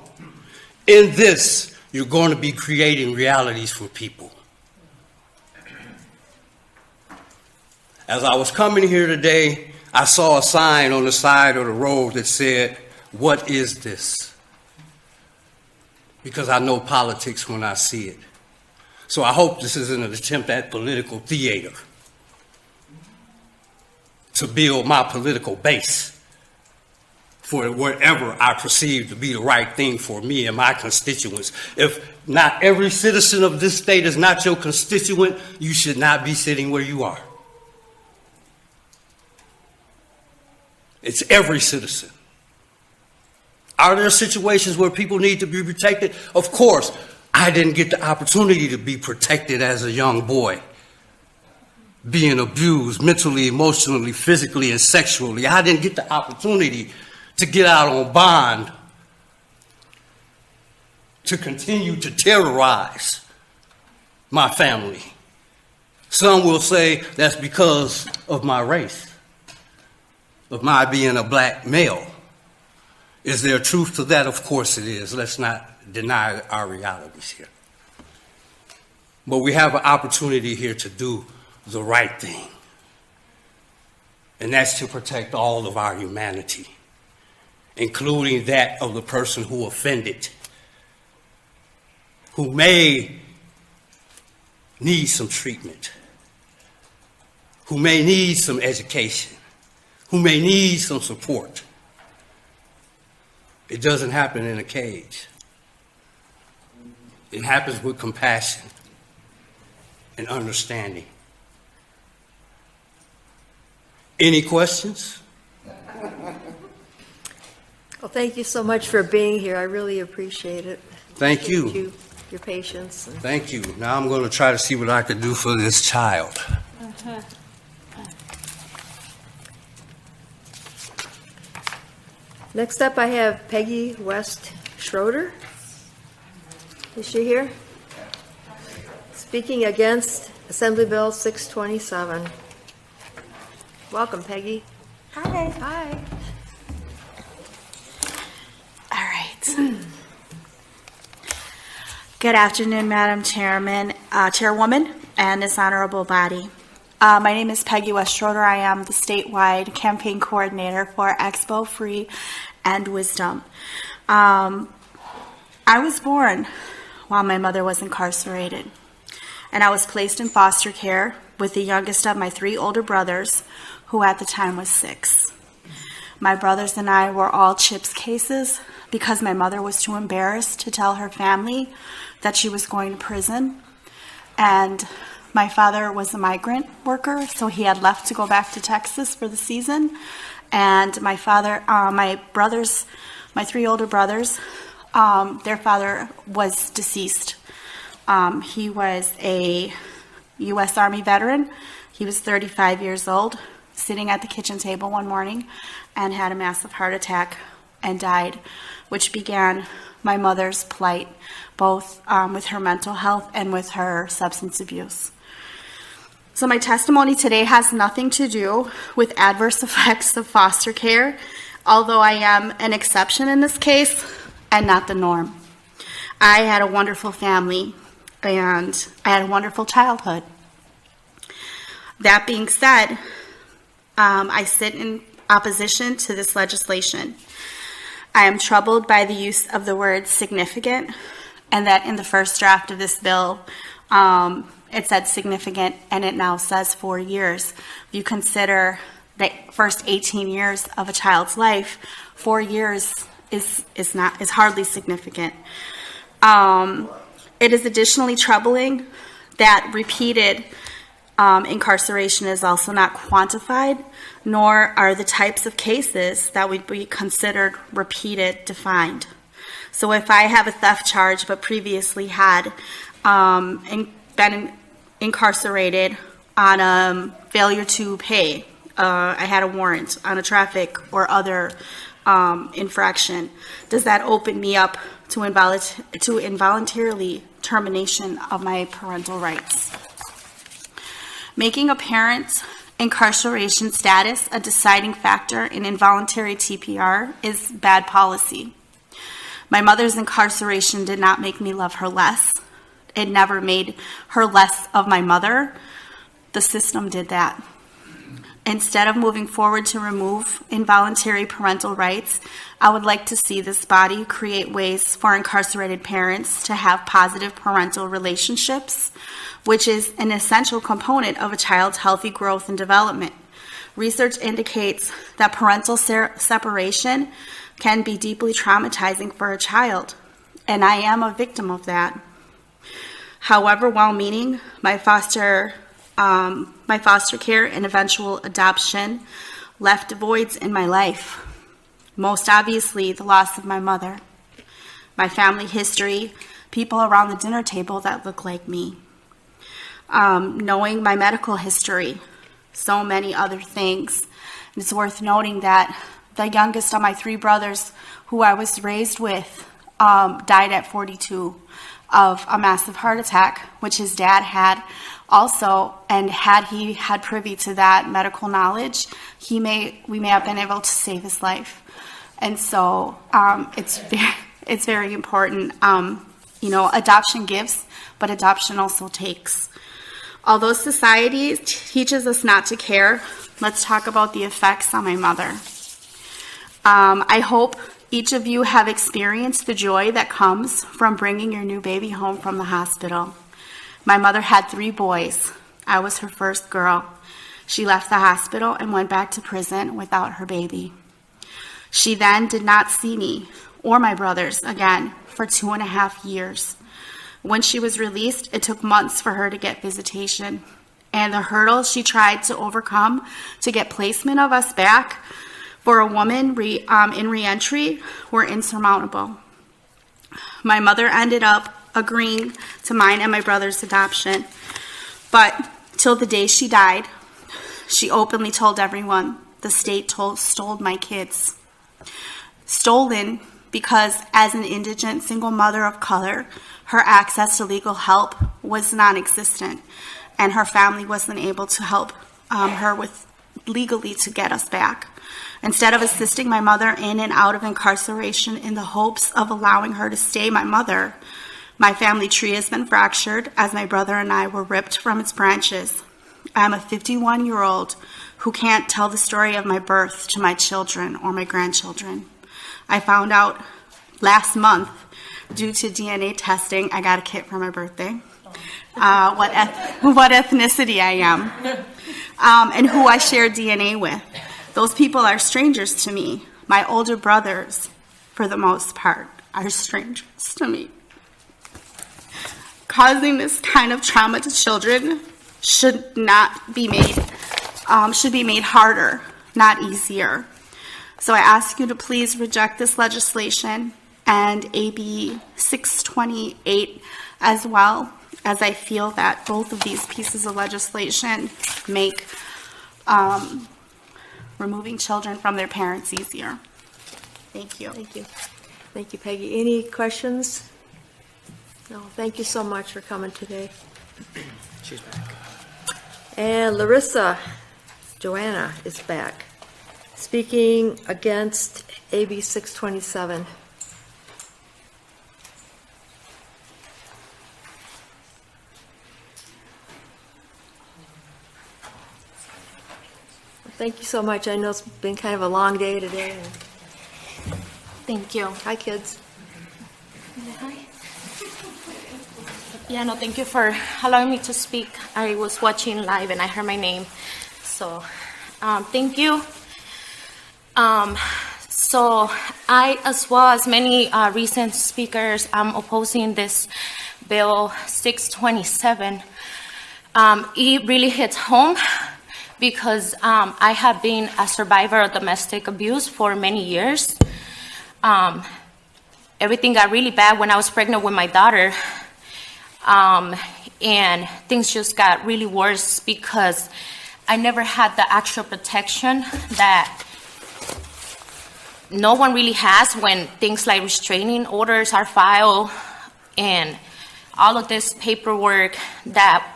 In this, you're going to be creating realities for people. As I was coming here today, I saw a sign on the side of the road that said, "What is this?" Because I know politics when I see it. So I hope this isn't an attempt at political theater to build my political base for whatever I perceive to be the right thing for me and my constituents. If not every citizen of this state is not your constituent, you should not be sitting where you are. It's every citizen. Are there situations where people need to be protected? Of course. I didn't get the opportunity to be protected as a young boy, being abused mentally, emotionally, physically, and sexually. I didn't get the opportunity to get out on bond, to continue to terrorize my family. Some will say that's because of my race, of my being a black male. Is there truth to that? Of course it is. Let's not deny our realities here. But we have an opportunity here to do the right thing. And that's to protect all of our humanity, including that of the person who offended, who may need some treatment, who may need some education, who may need some support. It doesn't happen in a cage. It happens with compassion and understanding. Any questions? Well, thank you so much for being here. I really appreciate it. Thank you. Appreciate your patience. Thank you. Now I'm going to try to see what I can do for this child. Next up, I have Peggy West Schroeder. Is she here? Speaking against Assembly Bill 627. Welcome, Peggy. Hi. Hi. All right. Good afternoon, Madam Chairwoman, and this honorable body. My name is Peggy Schroeder. I am the statewide campaign coordinator for Expo Free and Wisdom. I was born while my mother was incarcerated, and I was placed in foster care with the youngest of my 3 older brothers, who at the time was 6. My brothers and I were all CHIPS cases because my mother was too embarrassed to tell her family that she was going to prison. And my father was a migrant worker, so he had left to go back to Texas for the season. And my father, my 3 older brothers, their father was deceased. He was a U.S. Army veteran. He was 35 years old, sitting at the kitchen table one morning and had a massive heart attack and died, which began my mother's plight, both with her mental health and with her substance abuse. So my testimony today has nothing to do with adverse effects of foster care, although I am an exception in this case and not the norm. I had a wonderful family and I had a wonderful childhood. That being said, I sit in opposition to this legislation. I am troubled by the use of the word significant, and that in the first draft of this bill, it said significant, and it now says 4 years. If you consider the first 18 years of a child's life, 4 years is hardly significant. It is additionally troubling that repeated incarceration is also not quantified, nor are the types of cases that would be considered repeated defined. So if I have a theft charge but previously had been incarcerated on failure to pay, I had a warrant on a traffic or other infraction, does that open me up to involuntarily termination of my parental rights? Making a parent's incarceration status a deciding factor in involuntary TPR is bad policy. My mother's incarceration did not make me love her less. It never made her less of my mother. The system did that. Instead of moving forward to remove involuntary parental rights, I would like to see this body create ways for incarcerated parents to have positive parental relationships, which is an essential component of a child's healthy growth and development. Research indicates that parental separation can be deeply traumatizing for a child, and I am a victim of that. However well-meaning, my foster care and eventual adoption left voids in my life. Most obviously, the loss of my mother, my family history, people around the dinner table that look like me, knowing my medical history, so many other things. And it's worth noting that the youngest of my 3 brothers, who I was raised with, died at 42 of a massive heart attack, which his dad had also, and had he had privy to that medical knowledge, we may have been able to save his life. And so it's very important. Adoption gives, but adoption also takes. Although society teaches us not to care, let's talk about the effects on my mother. I hope each of you have experienced the joy that comes from bringing your new baby home from the hospital. My mother had 3 boys. I was her first girl. She left the hospital and went back to prison without her baby. She then did not see me or my brothers again for 2.5 years. When she was released, it took months for her to get visitation, and the hurdles she tried to overcome to get placement of us back for a woman in reentry were insurmountable. My mother ended up agreeing to mine and my brother's adoption, but till the day she died, she openly told everyone the state stole my kids. Stolen because as an indigent single mother of color, her access to legal help was non-existent, and her family wasn't able to help her with legally to get us back. Instead of assisting my mother in and out of incarceration in the hopes of allowing her to stay my mother, my family tree has been fractured as my brother and I were ripped from its branches. I am a 51-year-old who can't tell the story of my birth to my children or my grandchildren. I found out last month, due to DNA testing, I got a kit for my birthday, what ethnicity I am, and who I share DNA with. Those people are strangers to me. My older brothers, for the most part, are strangers to me. Causing this kind of trauma to children should be made harder, not easier. So I ask you to please reject this legislation and AB 628 as well, as I feel that both of these pieces of legislation make removing children from their parents easier. Thank you. Thank you. Thank you, Peggy. Any questions? No, thank you so much for coming today. She's back. And Larissa Joanna is back, speaking against AB 627. Thank you so much. I know it's been kind of a long day today. Thank you. Hi, kids. Hi. Yeah, no, thank you for allowing me to speak. I was watching live and I heard my name. So, thank you. So, I, as well as many recent speakers, I'm opposing this Bill 627. It really hits home because I have been a survivor of domestic abuse for many years. Everything got really bad when I was pregnant with my daughter. And things just got really worse because I never had the actual protection that no one really has when things like restraining orders are filed and all of this paperwork that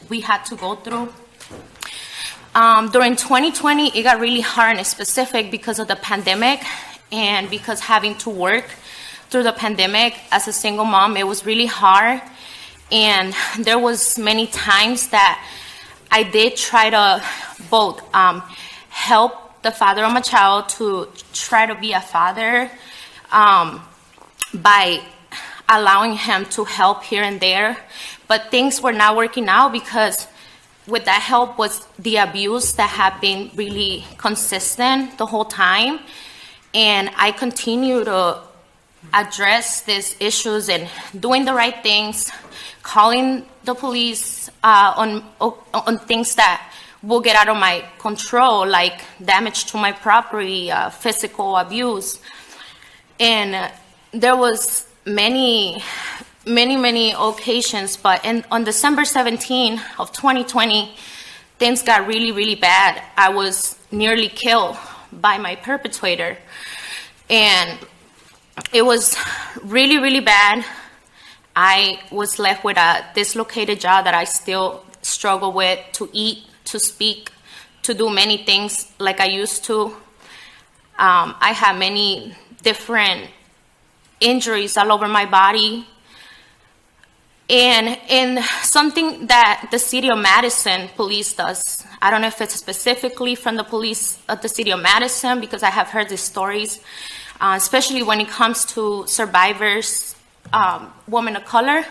we had to go through. During 2020, it got really hard and specific because of the pandemic and because having to work through the pandemic as a single mom, it was really hard. And there was many times that I did try to both help the father of my child to try to be a father by allowing him to help here and there. But things were not working out because with that help was the abuse that had been really consistent the whole time. And I continue to address these issues and doing the right things, calling the police on things that will get out of my control, like damage to my property, physical abuse. And there was many occasions, but on December 17 of 2020, things got really, really bad. I was nearly killed by my perpetrator. And it was really, really bad. I was left with a dislocated jaw that I still struggle with to eat, to speak, to do many things like I used to. I have many different injuries all over my body. And in something that the City of Madison police does, I don't know if it's specifically from the police of the City of Madison, because I have heard these stories, especially when it comes to survivors, women of color,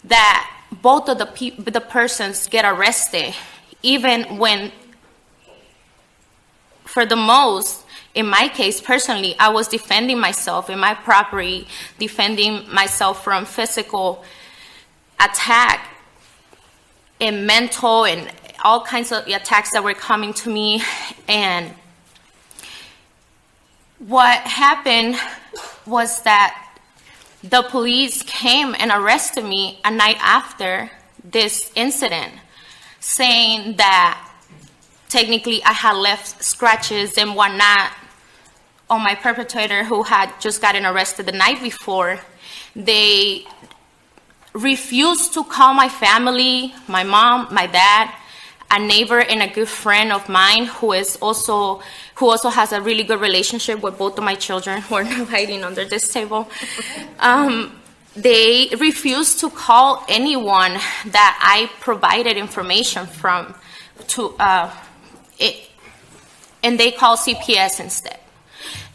that both of the persons get arrested, even when, for the most, in my case, personally, I was defending myself in my property, defending myself from physical attack and mental and all kinds of attacks that were coming to me. And what happened was that the police came and arrested me a night after this incident, saying that technically I had left scratches and whatnot on my perpetrator who had just gotten arrested the night before. They refused to call my family, my mom, my dad. a neighbor and a good friend of mine who also has a really good relationship with both of my children who are now hiding under this table. They refused to call anyone that I provided information from and they called CPS instead.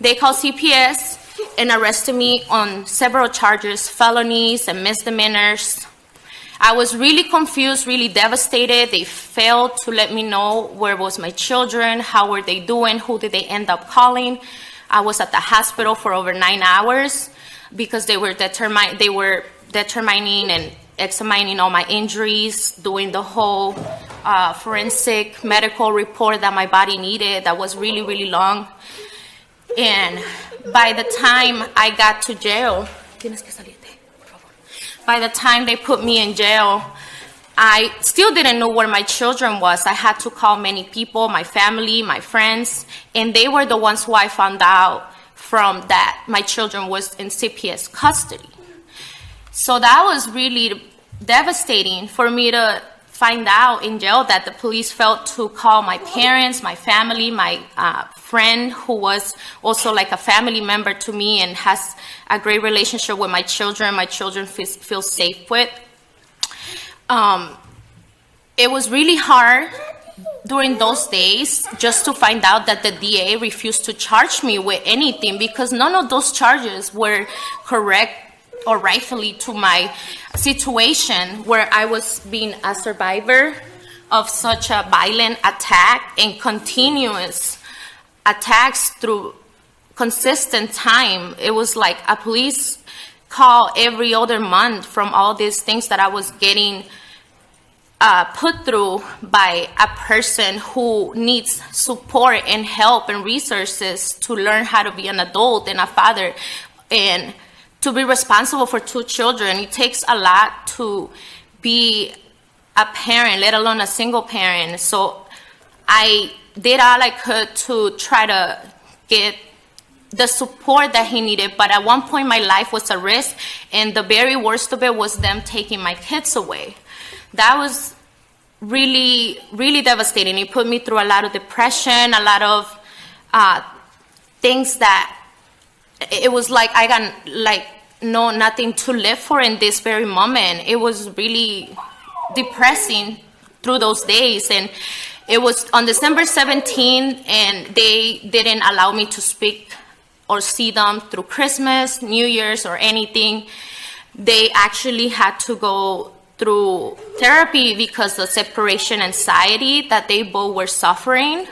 They called CPS and arrested me on several charges, felonies and misdemeanors. I was really confused, really devastated. They failed to let me know where was my children, how were they doing, who did they end up calling. I was at the hospital for over 9 hours because they were determining and examining all my injuries, doing the whole forensic medical report that my body needed that was really, really long. And by the time I got to jail, by the time they put me in jail, I still didn't know where my children was. I had to call many people, my family, my friends, and they were the ones who I found out from that my children was in CPS custody. So that was really devastating for me to find out in jail that the police failed to call my parents, my family, my friend who was also like a family member to me and has a great relationship with my children feel safe with. It was really hard during those days just to find out that the DA refused to charge me with anything because none of those charges were correct or rightfully to my situation where I was being a survivor of such a violent attack and continuous attacks through consistent time. It was like a police call every other month from all these things that I was getting put through by a person who needs support and help and resources to learn how to be an adult and a father and to be responsible for 2 children. It takes a lot to be a parent, let alone a single parent. So I did all I could to try to get the support that he needed, but at one point my life was at risk, and the very worst of it was them taking my kids away. That was really, really devastating. It put me through a lot of depression, a lot of things that it was like I got nothing to live for in this very moment. It was really depressing through those days, and it was on December 17th, and they didn't allow me to speak or see them through Christmas, New Year's, or anything. They actually had to go through therapy because of separation anxiety that they both were suffering.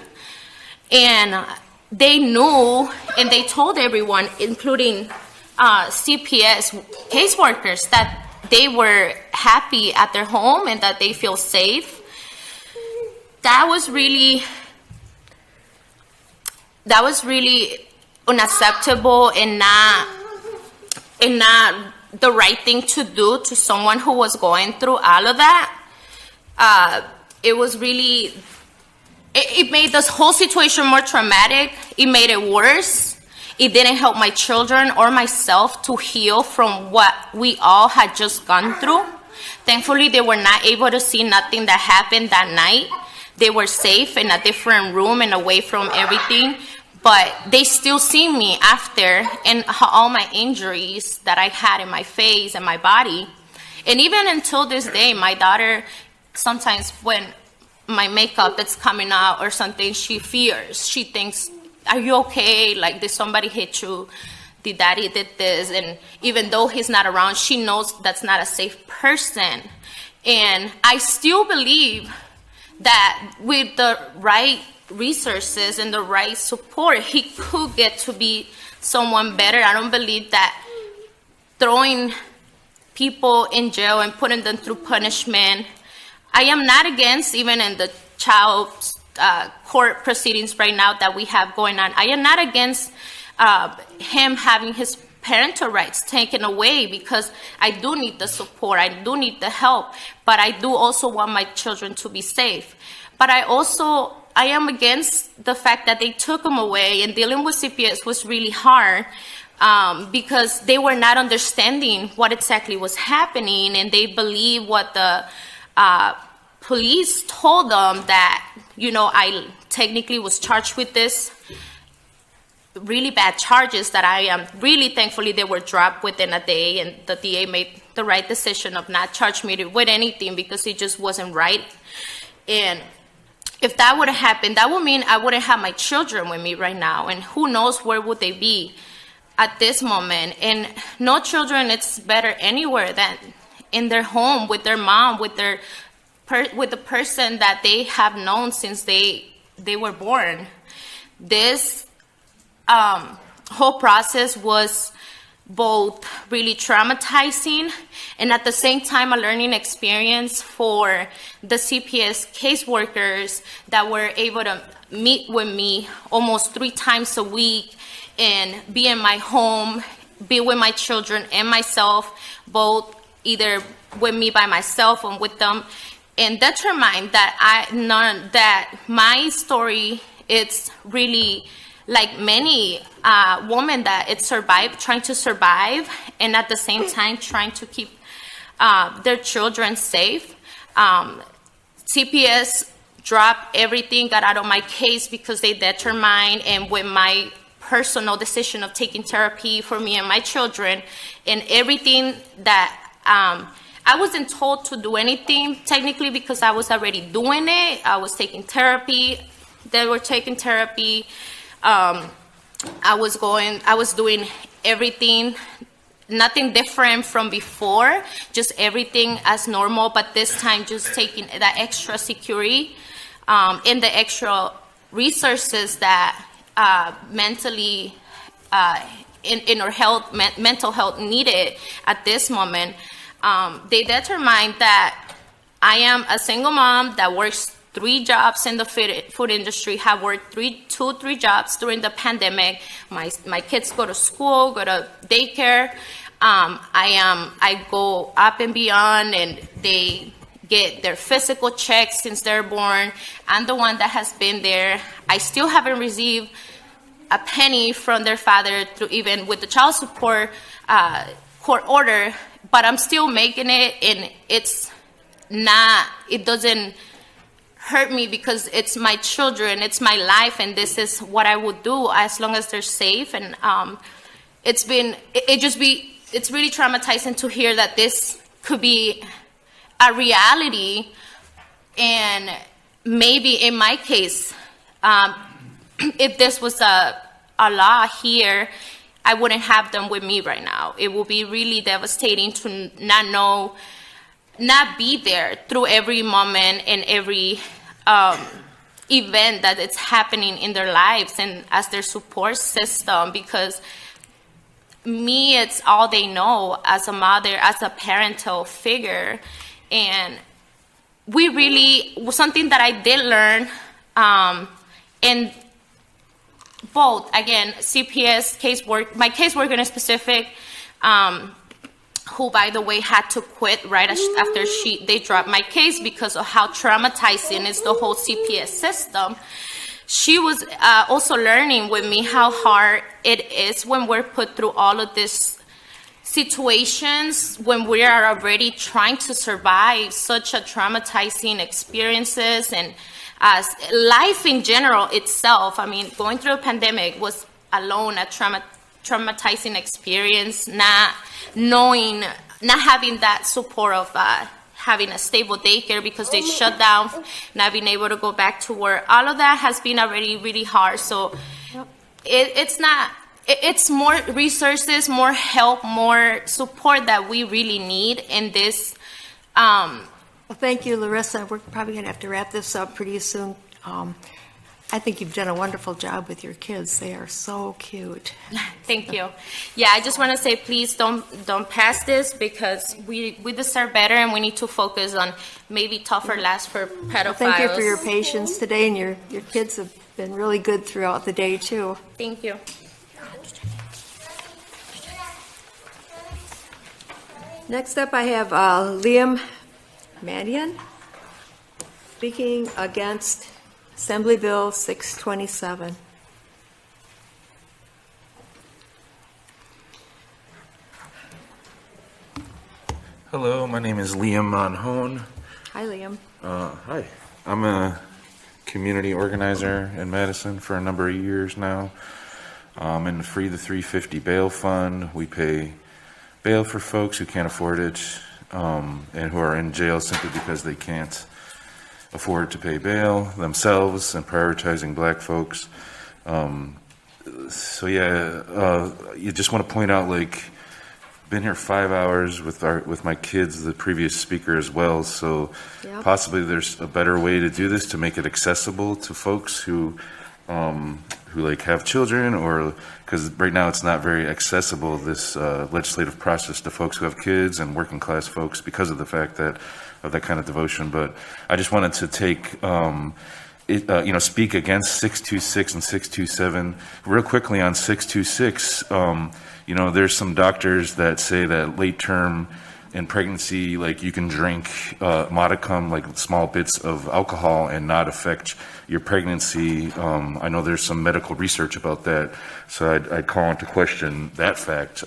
And they knew, and they told everyone, including CPS caseworkers, that they were happy at their home and that they feel safe. That was really unacceptable and not the right thing to do to someone who was going through all of that. It was really, it made this whole situation more traumatic. It made it worse. It didn't help my children or myself to heal from what we all had just gone through. Thankfully, they were not able to see nothing that happened that night. They were safe in a different room and away from everything, but they still see me after and all my injuries that I had in my face and my body. And even until this day, my daughter, sometimes when my makeup that's coming out or something, she fears. She thinks, are you okay? Like, did somebody hit you? Did daddy did this? And even though he's not around, she knows that's not a safe person. And I still believe that with the right resources and the right support, he could get to be someone better. I don't believe that throwing people in jail and putting them through punishment. I am not against, even in the child court proceedings right now that we have going on, I am not against him having his parental rights taken away, because I do need the support, I do need the help, but I do also want my children to be safe. But I am against the fact that they took him away, and dealing with CPS was really hard because they were not understanding what exactly was happening, and they believed what the police told them that, I technically was charged with this really bad charges that I am really thankfully they were dropped within a day, and the DA made the right decision of not charging me with anything because it just wasn't right. And if that would have happened, that would mean I wouldn't have my children with me right now, and who knows where would they be at this moment. And no children, it's better anywhere than in their home with their mom, with the person that they have known since they were born. This whole process was both really traumatizing and at the same time a learning experience for the CPS caseworkers that were able to meet with me almost 3 times a week and be in my home, be with my children and myself, both either with me by myself or with them, and determine that my story, it's really like many women that it's trying to survive, and at the same time trying to keep their children safe. CPS dropped everything, got out of my case because they determined, and with my personal decision of taking therapy for me and my children, and everything that I wasn't told to do anything technically because I was already doing it. I was taking therapy. They were taking therapy. I was doing everything, nothing different from before, just everything as normal, but this time just taking that extra security and the extra resources that mentally in our health, mental health needed at this moment. They determined that I am a single mom that works 3 jobs in the food industry, have worked 3 jobs during the pandemic. My kids go to school, go to daycare. I go up and beyond, and they get their physical checks since they're born. I'm the one that has been there. I still haven't received a penny from their father through even with the child support court order, but I'm still making it, and it doesn't hurt me because it's my children, it's my life, and this is what I would do as long as they're safe. And it's really traumatizing to hear that this could be a reality. And maybe in my case, if this was a law here, I wouldn't have them with me right now. It would be really devastating to not be there through every moment and every event that it's happening in their lives and as their support system, because me, it's all they know as a mother, as a parental figure. And something that I did learn in both, again, CPS casework, my caseworker in specific, who, by the way, had to quit right after they dropped my case because of how traumatizing is the whole CPS system. She was also learning with me how hard it is when we're put through all of these situations, when we are already trying to survive such a traumatizing experiences, and as life in general itself. I mean, going through a pandemic was alone a traumatizing experience, not having that support of having a stable daycare because they shut down, not being able to go back to work. All of that has been already really hard. So it's more resources, more help, more support that we really need in this. Well, thank you, Larissa. We're probably going to have to wrap this up pretty soon. I think you've done a wonderful job with your kids. They are so cute. Thank you. Yeah, I just want to say, please don't pass this, because we deserve better, and we need to focus on maybe tougher laws for pedophiles. Well, thank you for your patience today, and your kids have been really good throughout the day, too. Thank you. Next up, I have Liam Mannion speaking against Assembly Bill 627. Hello, my name is Liam Manhone. Hi, Liam. Hi, I'm a community organizer in Madison for a number of years now. In the Free the 350 Bail Fund, we pay bail for folks who can't afford it and who are in jail simply because they can't afford to pay bail themselves, and prioritizing black folks. So yeah, you just want to point out, like, been here 5 hours with my kids, the previous speaker as well. So Yep. possibly there's a better way to do this to make it accessible to folks who like have children, or because right now it's not very accessible, this legislative process, to folks who have kids and working class folks because of the fact that of that kind of devotion. But I just wanted to take speak against 626 and 627 real quickly. On 626, there's some doctors that say that late term in pregnancy, like, you can drink modicum, like small bits of alcohol, and not affect your pregnancy. I know there's some medical research about that, so I'd call into question that fact,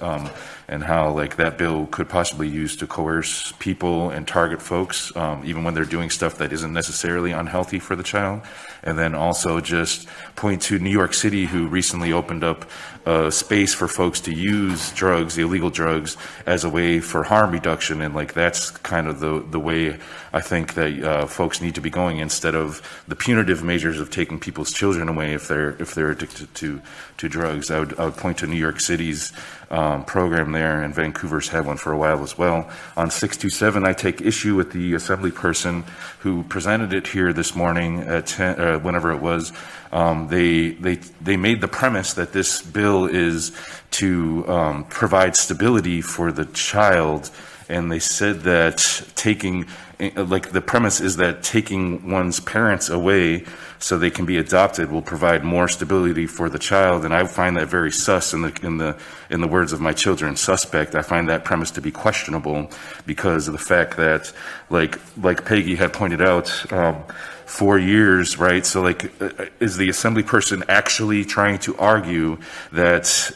and how, like, that bill could possibly use to coerce people and target folks, even when they're doing stuff that isn't necessarily unhealthy for the child. And then also just point to New York City, who recently opened up a space for folks to use drugs, the illegal drugs, as a way for harm reduction. And, like, that's kind of the way I think that folks need to be going, instead of the punitive measures of taking people's children away if they're addicted to drugs. I would point to New York City's program there, and Vancouver's had one for a while as well. On 627, I take issue with the assembly person who presented it here this morning at 10, whenever it was. They made the premise that this bill is to provide stability for the child, and they said that the premise is that taking one's parents away so they can be adopted will provide more stability for the child. And I find that very sus, in the words of my children, suspect. I find that premise to be questionable because of the fact that, like Peggy had pointed out, 4 years, right? So, like, is the assembly person actually trying to argue that,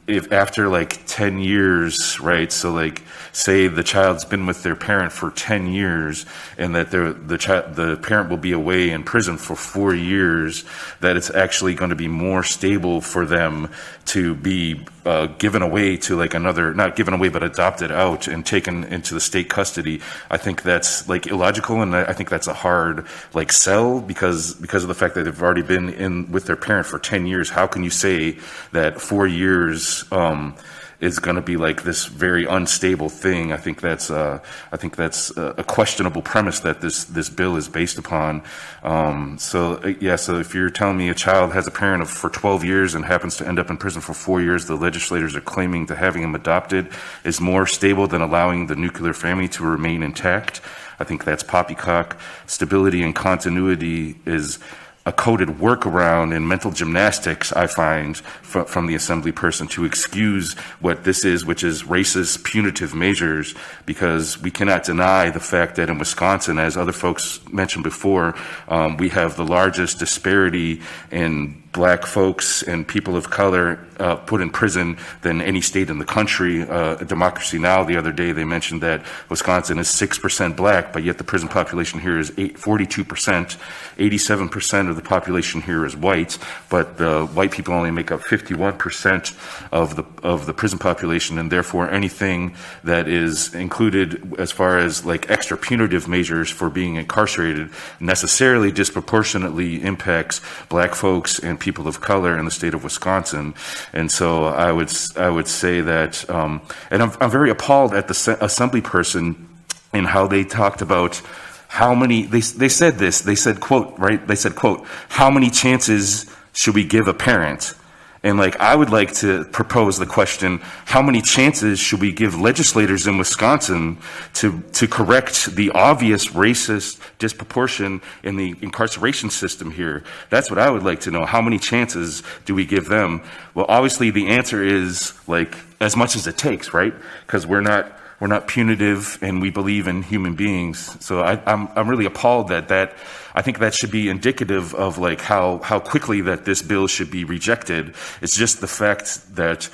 if after, like, 10 years, right? So, like, say the child's been with their parent for 10 years, and that the parent will be away in prison for 4 years, that it's actually going to be more stable for them to be given away to, like, another, not given away, but adopted out and taken into the state custody. I think that's, like, illogical, and I think that's a hard, like, sell because of the fact that they've already been in with their parent for 10 years. How can you say that 4 years is going to be, like, this very unstable thing? I think that's a questionable premise that this bill is based upon. So if you're telling me a child has a parent for 12 years and happens to end up in prison for 4 years, the legislators are claiming that having him adopted is more stable than allowing the nuclear family to remain intact. I think that's poppycock. Stability and continuity is a coded workaround in mental gymnastics, I find, from the assembly person to excuse what this is, which is racist punitive measures, because we cannot deny the fact that in Wisconsin, as other folks mentioned before, we have the largest disparity in black folks and people of color put in prison than any state in the country. Democracy Now! The other day, they mentioned that Wisconsin is 6% black, but yet the prison population here is 42%. 87% of the population here is white, but the white people only make up 51% of the prison population, and therefore anything that is included as far as, like, extra punitive measures for being incarcerated necessarily disproportionately impacts black folks and people of color in the state of Wisconsin. And so I would say that, and I'm very appalled at the assembly person and how they talked about how many, they said this, they said, quote, right? They said, quote, how many chances should we give a parent? And, like, I would like to propose the question, how many chances should we give legislators in Wisconsin to correct the obvious racist disproportion in the incarceration system here? That's what I would like to know. How many chances do we give them? Well, obviously the answer is, like, as much as it takes, right? Because we're not punitive, and we believe in human beings. So I'm really appalled that I think that should be indicative of like how quickly that this bill should be rejected. It's just the fact that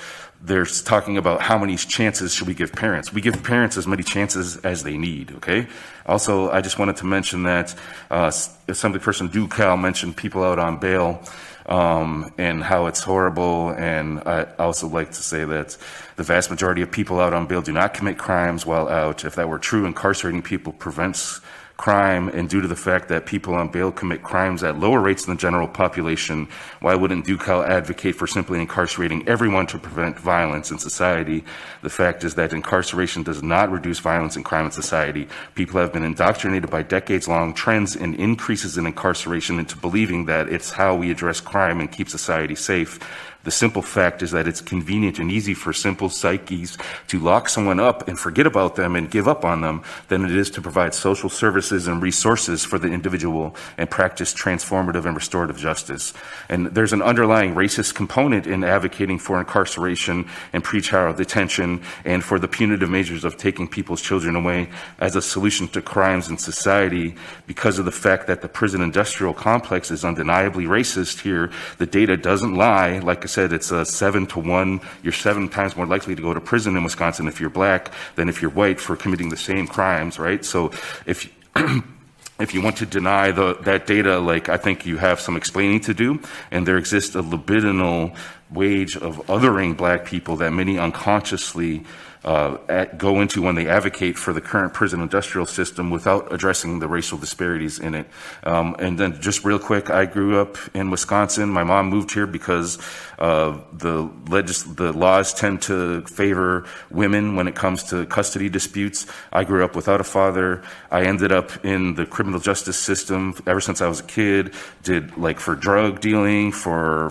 they're talking about how many chances should we give parents. We give parents as many chances as they need, okay? Also, I just wanted to mention that Assemblyperson Ducal mentioned people out on bail and how it's horrible. And I also like to say that the vast majority of people out on bail do not commit crimes while out. If that were true, incarcerating people prevents crime, and due to the fact that people on bail commit crimes at lower rates than the general population, why wouldn't Ducal advocate for simply incarcerating everyone to prevent violence in society? The fact is that incarceration does not reduce violence and crime in society. People have been indoctrinated by decades-long trends and increases in incarceration into believing that it's how we address crime and keep society safe. The simple fact is that it's convenient and easy for simple psyches to lock someone up and forget about them and give up on them than it is to provide social services and resources for the individual and practice transformative and restorative justice. And there's an underlying racist component in advocating for incarceration and pretrial detention and for the punitive measures of taking people's children away as a solution to crimes in society because of the fact that the prison industrial complex is undeniably racist here. The data doesn't lie. Like I said, it's a 7 to 1. You're 7 times more likely to go to prison in Wisconsin if you're black than if you're white for committing the same crimes, right? So if you want to deny that data, like I think you have some explaining to do, and there exists a libidinal wage of othering black people that many unconsciously go into when they advocate for the current prison industrial system without addressing the racial disparities in it. And then just real quick, I grew up in Wisconsin. My mom moved here because the laws tend to favor women when it comes to custody disputes. I grew up without a father. I ended up in the criminal justice system ever since I was a kid, did like for drug dealing, for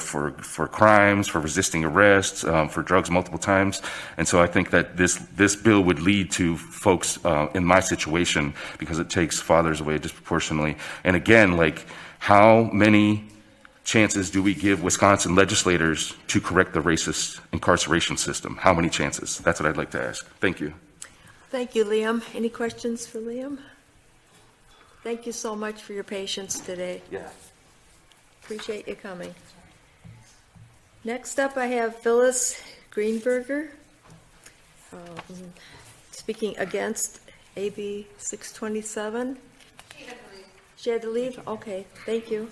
crimes, for resisting arrest, for drugs multiple times. And so I think that this bill would lead to folks in my situation because it takes fathers away disproportionately. And again, like how many chances do we give Wisconsin legislators to correct the racist incarceration system? How many chances? That's what I'd like to ask. Thank you. Thank you, Liam. Any questions for Liam? Thank you so much for your patience today. Yeah. Appreciate you coming. Next up, I have Phyllis Greenberger, speaking against AB 627. She had to leave? Okay, thank you.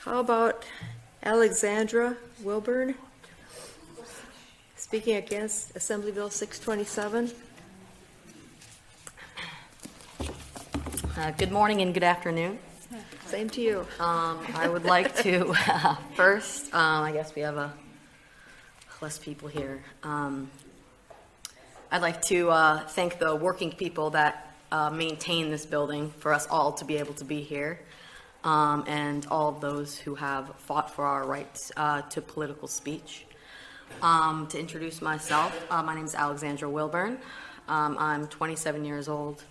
How about Alexandra Wilburn, speaking against Assembly Bill 627? Good morning and good afternoon. Same to you. I would like to first, I guess we have less people here. I'd like to thank the working people that maintain this building for us all to be able to be here, and all of those who have fought for our rights to political speech. To introduce myself, my name is Alexandra Wilburn. I'm 27 years old.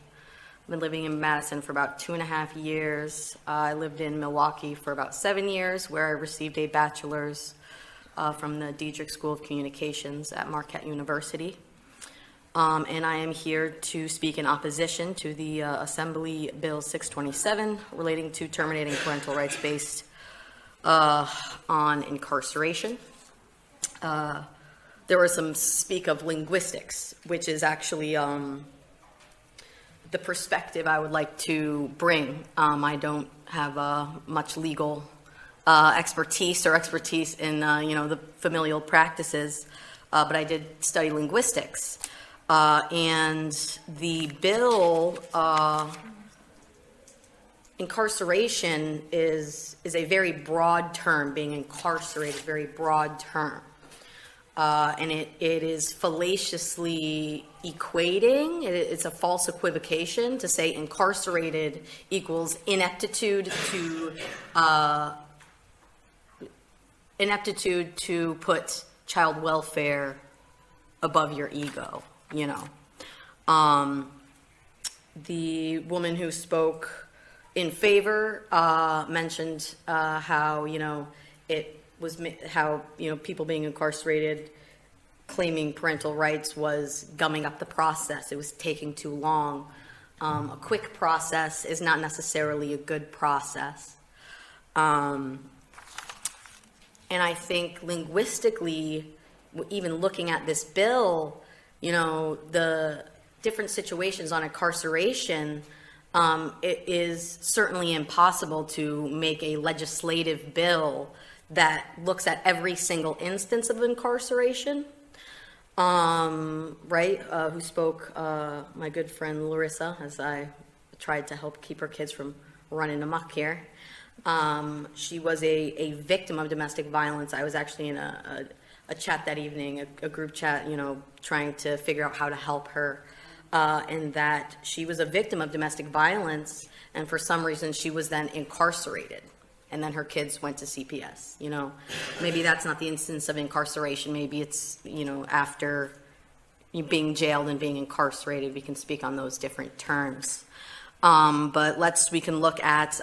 I've been living in Madison for about 2.5 years. I lived in Milwaukee for about 7 years, where I received a bachelor's from the Diedrich School of Communications at Marquette University. And I am here to speak in opposition to the Assembly Bill 627 relating to terminating parental rights based on incarceration. There was some speak of linguistics, which is actually the perspective I would like to bring. I don't have much legal expertise in the familial practices, but I did study linguistics. And the bill, incarceration is a very broad term, being incarcerated, very broad term. And it is fallaciously equating, it's a false equivocation to say incarcerated equals ineptitude to put child welfare above your ego, you know. The woman who spoke in favor mentioned how, people being incarcerated claiming parental rights was gumming up the process. It was taking too long. A quick process is not necessarily a good process. And I think linguistically, even looking at this bill, you know, the different situations on incarceration, it is certainly impossible to make a legislative bill that looks at every single instance of incarceration. Right? Who spoke, my good friend Larissa, as I tried to help keep her kids from running amok here. She was a victim of domestic violence. I was actually in a chat that evening, a group chat, you know, trying to figure out how to help her. And that she was a victim of domestic violence, and for some reason she was then incarcerated. And then her kids went to CPS. You know, maybe that's not the instance of incarceration. Maybe it's, you know, after you being jailed and being incarcerated. We can speak on those different terms. But we can look at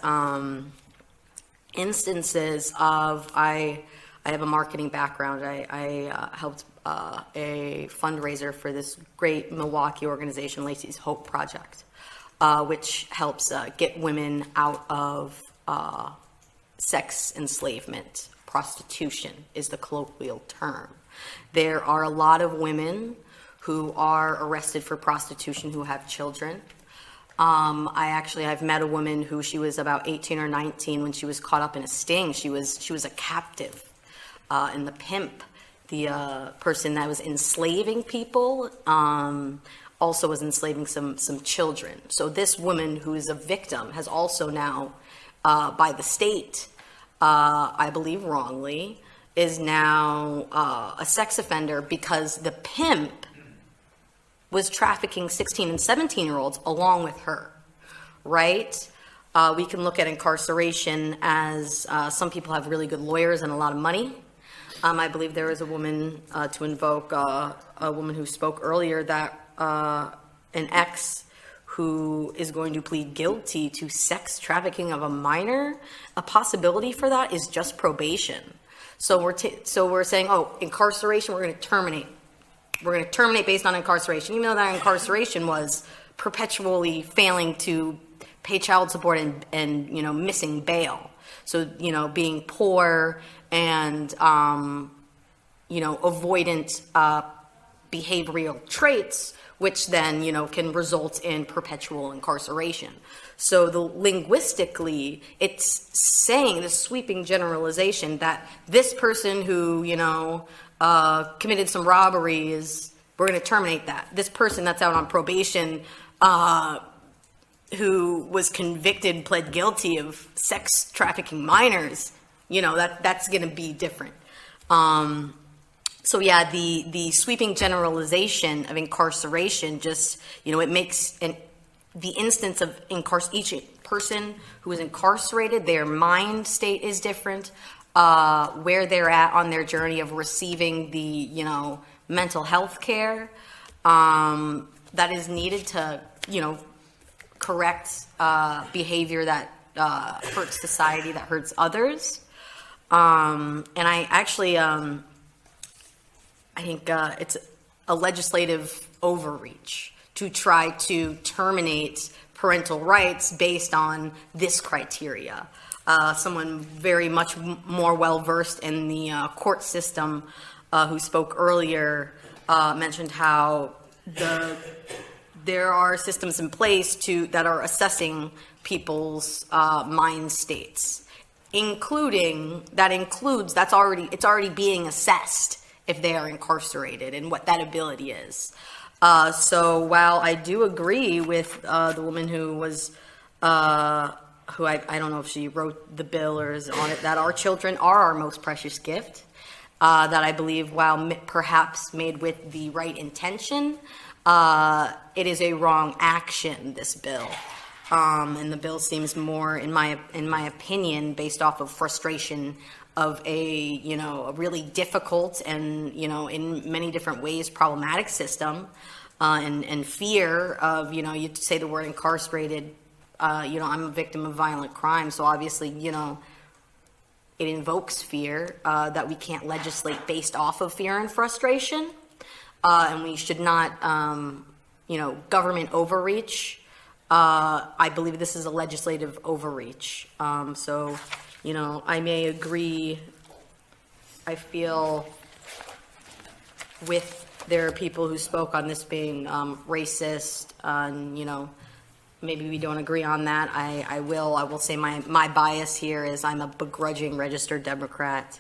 instances of, I have a marketing background. I helped a fundraiser for this great Milwaukee organization, Lacey's Hope Project, which helps get women out of sex enslavement. Prostitution is the colloquial term. There are a lot of women who are arrested for prostitution who have children. I've met a woman who, she was about 18 or 19 when she was caught up in a sting. She was a captive, and the pimp, the person that was enslaving people, also was enslaving some children. So this woman who is a victim has also now, by the state, I believe wrongly, is now a sex offender because the pimp was trafficking 16 and 17-year-olds along with her, right? We can look at incarceration as some people have really good lawyers and a lot of money. I believe there is a woman, to invoke a woman who spoke earlier, that an ex who is going to plead guilty to sex trafficking of a minor, a possibility for that is just probation. So we're saying, oh, incarceration, we're going to terminate. We're going to terminate based on incarceration, even though that incarceration was perpetually failing to pay child support and you know, missing bail. So, you know, being poor and, you know, avoidant behavioral traits, which then, you know, can result in perpetual incarceration. So linguistically, it's saying, this sweeping generalization, that this person who, you know, committed some robberies, we're going to terminate that. This person that's out on probation, who was convicted, pled guilty of sex trafficking minors, you know, that's going to be different. So yeah, the sweeping generalization of incarceration just, you know, it makes the instance of each person who is incarcerated, their mind state is different, where they're at on their journey of receiving the, you know, mental health care that is needed to, you know, correct behavior that hurts society, that hurts others. And I actually, I think it's a legislative overreach to try to terminate parental rights based on this criteria. Someone very much more well-versed in the court system who spoke earlier mentioned how there are systems in place that are assessing people's mind states, it's already being assessed if they are incarcerated and what that ability is. So while I do agree with the woman who was, who I don't know if she wrote the bill or is on it, that our children are our most precious gift, that I believe, while perhaps made with the right intention, it is a wrong action, this bill. And the bill seems more, in my opinion, based off of frustration of a really difficult and, you know, in many different ways problematic system, and fear of, you know, you say the word incarcerated, you know, I'm a victim of violent crime, so obviously, you know, it invokes fear, that we can't legislate based off of fear and frustration. and we should not, government overreach. I believe this is a legislative overreach. So, I may agree, I feel, with there are people who spoke on this being racist, and, maybe we don't agree on that. I will say my bias here is I'm a begrudging registered Democrat.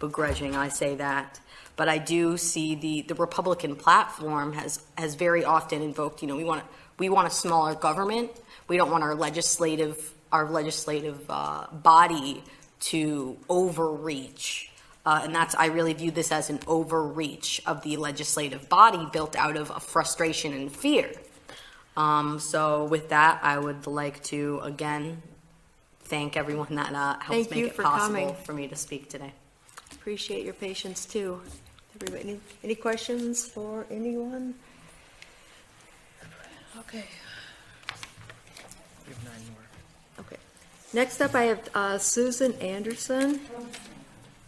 Begrudging, I say that. But I do see the Republican platform has very often invoked, we want a smaller government. We don't want our legislative body to overreach. And I really view this as an overreach of the legislative body built out of a frustration and fear. So with that, I would like to, again, thank everyone that helps make it possible for me to speak today. Appreciate your patience, too. Everybody, any questions for anyone? Okay. We have 9 more. Okay. Next up, I have Susan Anderson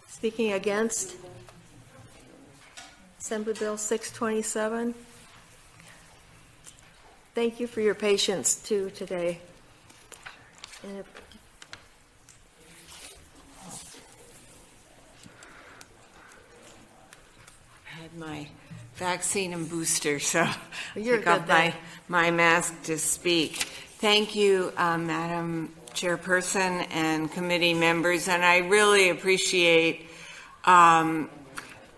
speaking against Assembly Bill 627. Thank you for your patience, too, today. And had my vaccine and booster, so You're take good off then. my mask to speak. Thank you, Madam Chairperson and committee members, and I really appreciate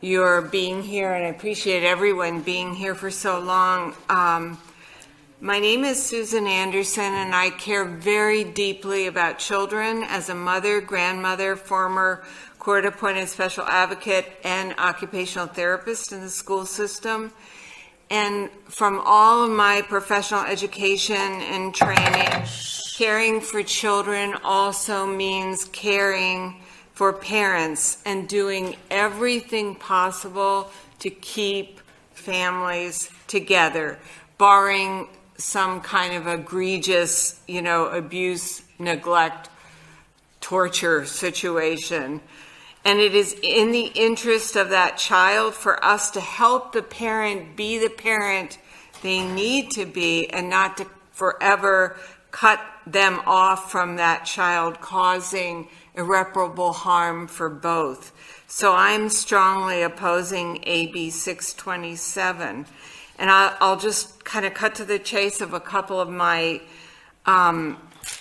your being here, and I appreciate everyone being here for so long. My name is Susan Anderson, and I care very deeply about children as a mother, grandmother, former court-appointed special advocate, and occupational therapist in the school system. And from all of my professional education and training, caring for children also means caring for parents and doing everything possible to keep families together, barring some kind of egregious, abuse, neglect, torture situation. And it is in the interest of that child for us to help the parent be the parent they need to be and not to forever cut them off from that child, causing irreparable harm for both. So I'm strongly opposing AB 627. And I'll just kind of cut to the chase of a couple of my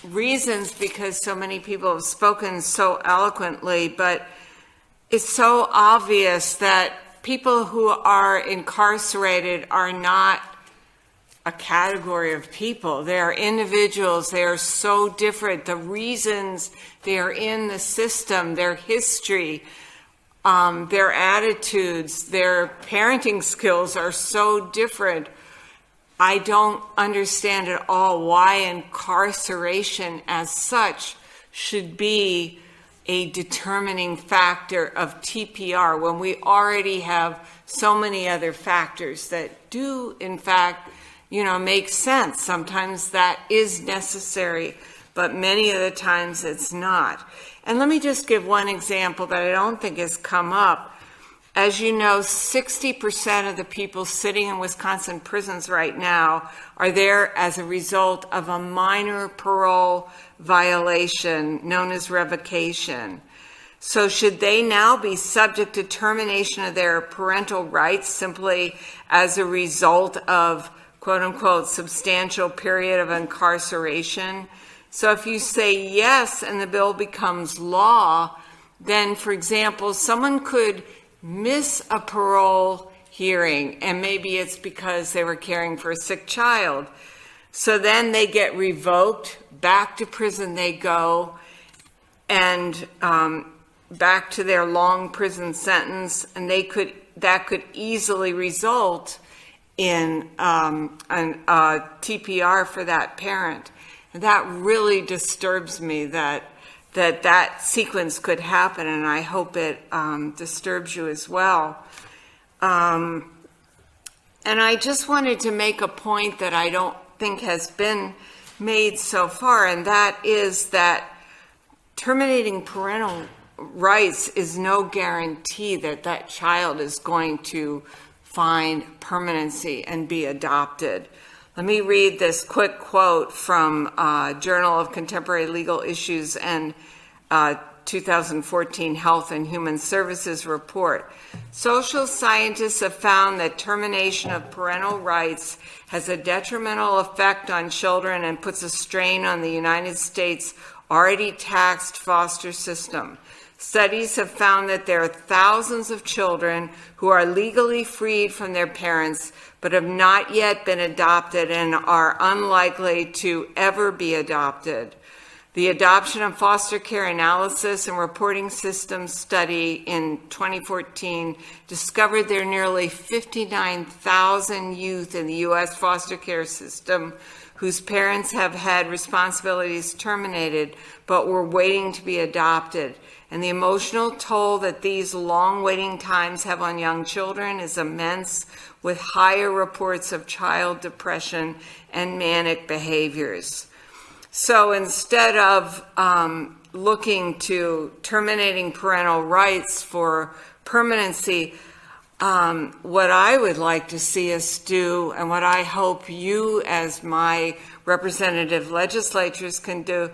reasons, because so many people have spoken so eloquently, but it's so obvious that people who are incarcerated are not a category of people. They are individuals. They are so different. The reasons they are in the system, their history, their attitudes, their parenting skills are so different. I don't understand at all why incarceration as such should be a determining factor of TPR when we already have so many other factors that do, in fact, make sense. Sometimes that is necessary, but many of the times it's not. And let me just give one example that I don't think has come up. As you know, 60% of the people sitting in Wisconsin prisons right now are there as a result of a minor parole violation known as revocation. So should they now be subject to termination of their parental rights simply as a result of, quote unquote, substantial period of incarceration? So if you say yes and the bill becomes law, then, for example, someone could miss a parole hearing, and maybe it's because they were caring for a sick child. So then they get revoked, back to prison they go, and back to their long prison sentence, and that could easily result in an TPR for that parent. And that really disturbs me that sequence could happen, and I hope it disturbs you as well. And I just wanted to make a point that I don't think has been made so far, and that is that terminating parental rights is no guarantee that that child is going to find permanency and be adopted. Let me read this quick quote from Journal of Contemporary Legal Issues and 2014 Health and Human Services report. Social scientists have found that termination of parental rights has a detrimental effect on children and puts a strain on the United States' already taxed foster system. Studies have found that there are thousands of children who are legally freed from their parents but have not yet been adopted and are unlikely to ever be adopted. The Adoption and Foster Care Analysis and Reporting Systems study in 2014 discovered there are nearly 59,000 youth in the U.S. foster care system whose parents have had responsibilities terminated but were waiting to be adopted. And the emotional toll that these long waiting times have on young children is immense, with higher reports of child depression and manic behaviors. So instead of looking to terminating parental rights for permanency, what I would like to see us do, and what I hope you as my representative legislators can do,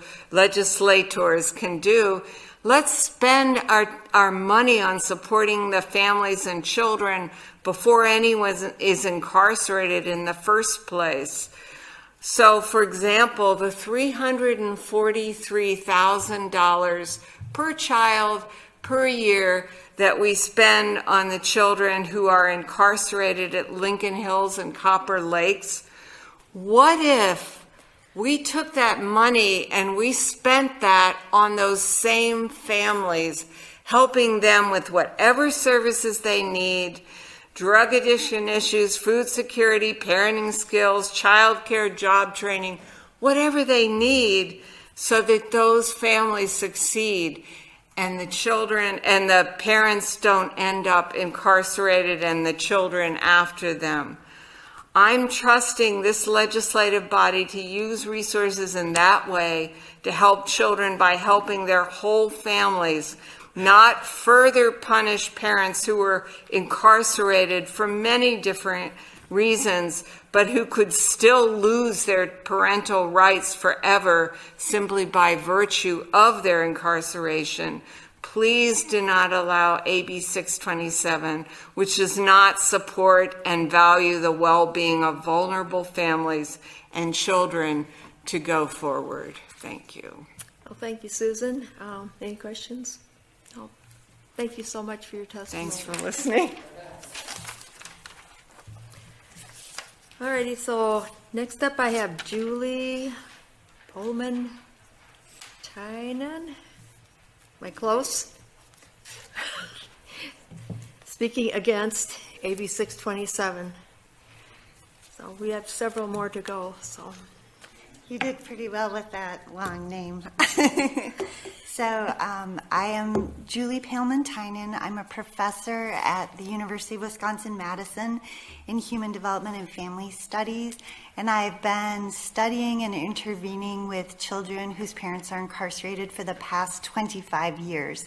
let's spend our money on supporting the families and children before anyone is incarcerated in the first place. So, for example, the $343,000 per child per year that we spend on the children who are incarcerated at Lincoln Hills and Copper Lakes, what if we took that money and we spent that on those same families, helping them with whatever services they need, drug addiction issues, food security, parenting skills, childcare, job training, whatever they need, so that those families succeed and the children and the parents don't end up incarcerated and the children after them. I'm trusting this legislative body to use resources in that way to help children by helping their whole families, not further punish parents who were incarcerated for many different reasons, but who could still lose their parental rights forever simply by virtue of their incarceration. Please do not allow AB627, which does not support and value the well-being of vulnerable families and children, to go forward. Thank you. Well, thank you, Susan. Any questions? No. Thank you so much for your testimony. Thanks for listening. All righty, so next up I have Julie Pullman Tynan. Am I close? Speaking against AB 627. So we have several more to go, so. You did pretty well with that long name. So I am Julie Pullman-Tynan. I'm a professor at the University of Wisconsin-Madison in Human Development and Family Studies, and I've been studying and intervening with children whose parents are incarcerated for the past 25 years.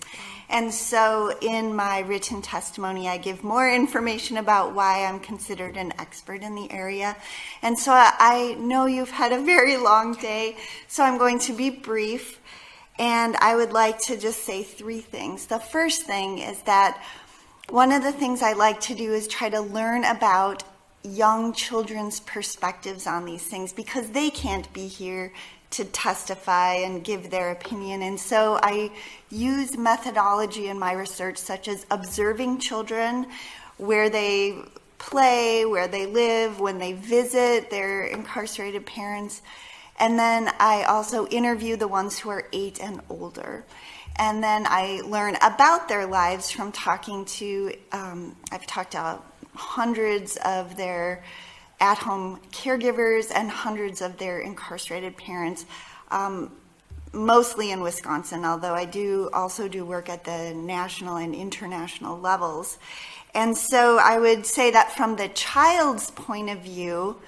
And so in my written testimony, I give more information about why I'm considered an expert in the area. And so I know you've had a very long day, so I'm going to be brief. And I would like to just say three things. The first thing is that one of the things I like to do is try to learn about young children's perspectives on these things, because they can't be here to testify and give their opinion. And so I use methodology in my research, such as observing children, where they play, where they live, when they visit their incarcerated parents. And then I also interview the ones who are 8 and older. And then I learn about their lives from talking to, I've talked to hundreds of their at-home caregivers and hundreds of their incarcerated parents, mostly in Wisconsin, although I also do work at the national and international levels. And so I would say that from the child's point of view,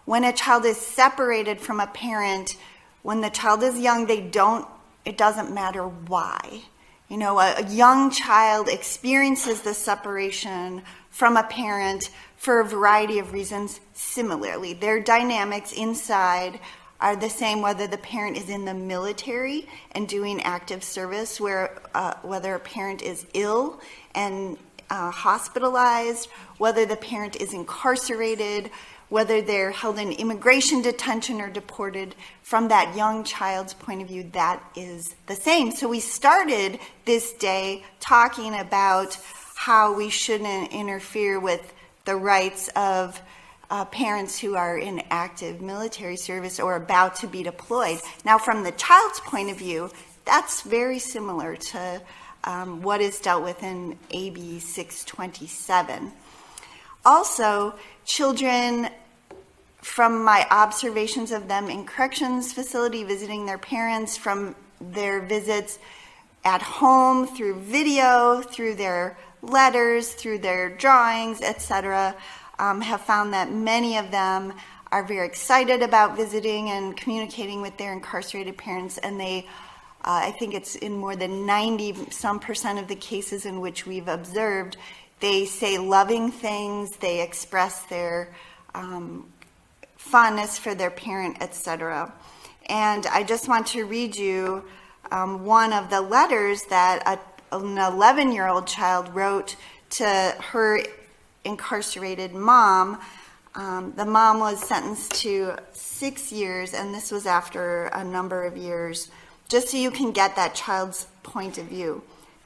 when a child is separated from a parent, when the child is young, it doesn't matter why. You know, a young child experiences the separation from a parent for a variety of reasons similarly. Their dynamics inside are the same whether the parent is in the military and doing active service, whether a parent is ill and hospitalized, whether the parent is incarcerated, whether they're held in immigration detention or deported. From that young child's point of view, that is the same. So we started this day talking about how we shouldn't interfere with the rights of parents who are in active military service or about to be deployed. Now, from the child's point of view, that's very similar to what is dealt with in AB 627. Also, children, from my observations of them in corrections facility, visiting their parents, from their visits at home, through video, through their letters, through their drawings, etc., have found that many of them are very excited about visiting and communicating with their incarcerated parents, and they, I think it's in more than 90% of the cases in which we've observed, they say loving things, they express their fondness for their parent, etc. And I just want to read you one of the letters that an 11-year-old child wrote to her incarcerated mom. The mom was sentenced to 6 years, and this was after a number of years, just so you can get that child's point of view.